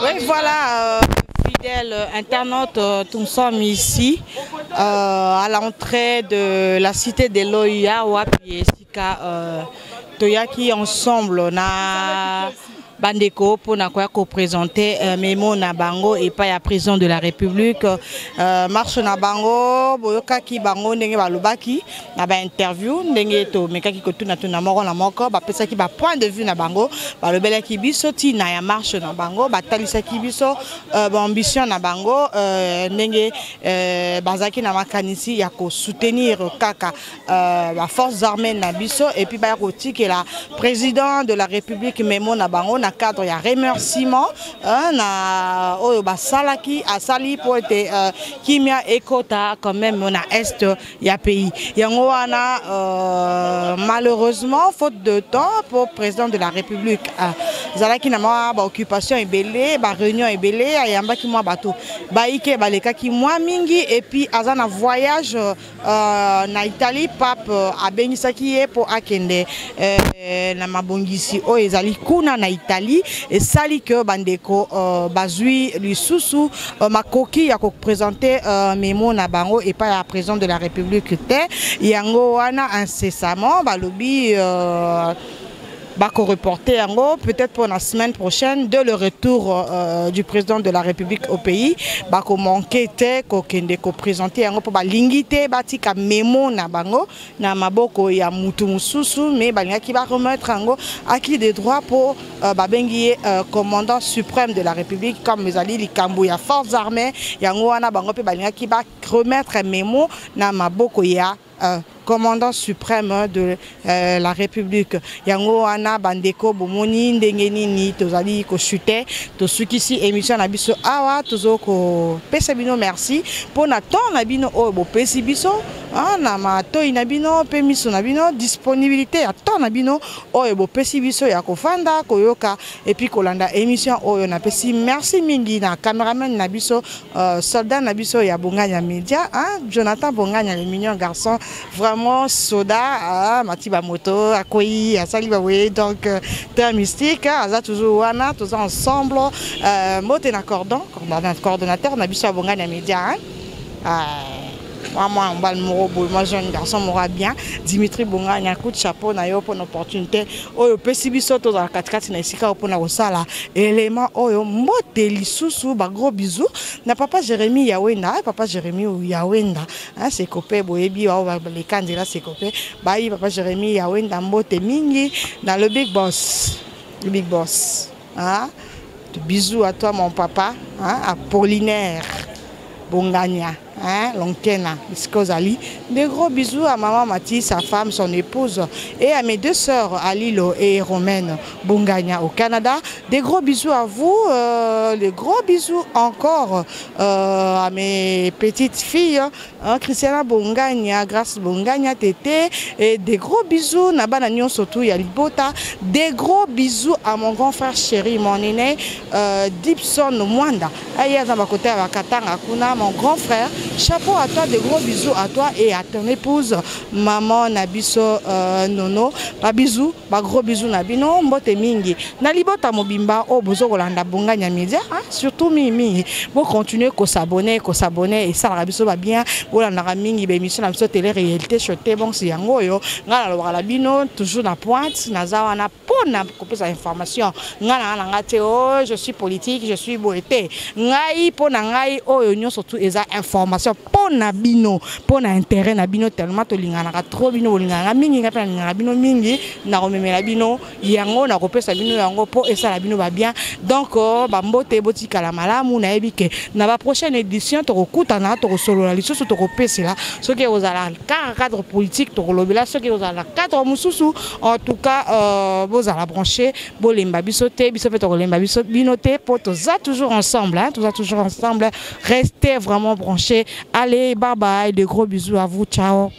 Oui, voilà, fidèles internautes, nous sommes ici à l'entrée de la cité de l'Oya, Wapi Sika, Toyaki ensemble, na Bandeko pour présenter Memo Nabango et pas à prison de la République. Marche Nabango, Boyoka ki Bango, Ndenge Balubaki, Naba interview, Ndenge to Mekaki Kotuna Tuna Moro na Moko, Bapesa ki ba point de vue Nabango, Balubele ki biso ti na ya marche Nabango, Batalisa ki biso, ambition Nabango, Ndenge Bazaki na makanisi yako soutenir Kaka, la force armée Nabiso et puis Bayakoti qui est la président de la République Memo Nabango. Cadre, il y a remerciement na salaki asali pour être kimia ekota quand même on a est il y a pays yango wana malheureusement faute de temps pour président de la République zalaki na ma occupation ebele ba réunion ebele ayamba ki mwa bato baike baleka ki mwa mingi et puis azana voyage na Italie pape abengisaki ye pour akende na mabongisi o ezali kuna na Italie et sali que bandeko bazui lisusu makoki ya ko présenter Memo Nabango et pas à président de la République te yango wana incessamment balobi Bako reporter yango peut-être pour la semaine prochaine de le retour du président de la République au pays Bako manquer te ko kende ko présenter yango pour ba lingité batika Memo Nabango na maboko ya mutu mususu mais balinga ki ba remettre yango acquis des droits pour babengi commandant suprême de la République comme ezali likambo ya forces armées yango wana bango pe balinga ki ba remettre Memo na maboko ya commandant suprême de la République. Yango ana bandeko bomoni ndenge nini tozali ko chuter to sukisi émission na biso awa tozoko pesa bino merci pour na temps na bino o bo pesi biso na matoi na bino pe miso na bino disponibilité ya temps na bino o bo pesi biso ya kofanda koyoka et puis kolanda émission oyo na pesi merci mingi na cameraman na biso soldat na biso ya Bonganya Media Jonathan Bonganya le mignon garçon vraiment soda Matiba moto akoi asali bawe donc terre mystique aza toujours wana tous ensemble moté na coordonnateur na biso Bonganya Media moi un jeune garçon m'aura bien Dimitri Bonganya coup de chapeau na yo pour une opportunité oyo pesi biso to za 4 na isika pour na osala élément oyo moteli susu ba gros bisous na papa Jérémy Yawenda papa Jérémy Yawenda c'est copé boyebi wa les candidats c'est copé ba papa Jérémy Yawenda mbote mingi dans le big boss bisous à toi mon papa Apollinaire Bonganya Lonkena, des gros bisous à maman Mathis, sa femme, son épouse et à mes deux sœurs Alilo et Romaine Bonganya au Canada. Des gros bisous à vous, des gros bisous encore à mes petites filles, Christiana Bonganya, Grace Bonganya, Tété, et des gros bisous Nabana Nyon surtout Yalibota. Des gros bisous à mon grand frère chéri, mon aîné Dipson Mwanda. Mon grand frère chapeau à toi, de gros bisous à toi et à ton épouse, maman Nabiso Nono. Ba bisous, ba gros bisous Nabino, mbote mingi. Na libota mobimba o bozo kolanda bonga nyamedia, surtout mimi. Bon continuer ko s'abonner et ça la biso va bien. Bolanda mingi be émission na biso télé réalité choté bon si yango yo. Ngala lo la bino toujours na pointe, nazawa na pona ko pesa information. Ngala na ngate oh je suis politique, je suis boité. Ngai pona ngai o yo surtout eza information pona bino, pona intérêt na bino tellement to lingana ka trop bino lingana mingi ngapa na bino mingi na romemela bino yango na kopesa bino yango po et ça la bino va bien. Donc ba mbote botika la malamu na ebike na ba prochaine édition to kokuta na to solo la lisusu to kopesela ce qui aux ala cadre politique to lobela ce qui aux ala cadre mususu en tout cas vous ala brancher bolemba bisote biso to lemba biso binote po to za toujours ensemble tout ça toujours ensemble. Restez vraiment branchés. Allez, bye bye, de gros bisous à vous, ciao.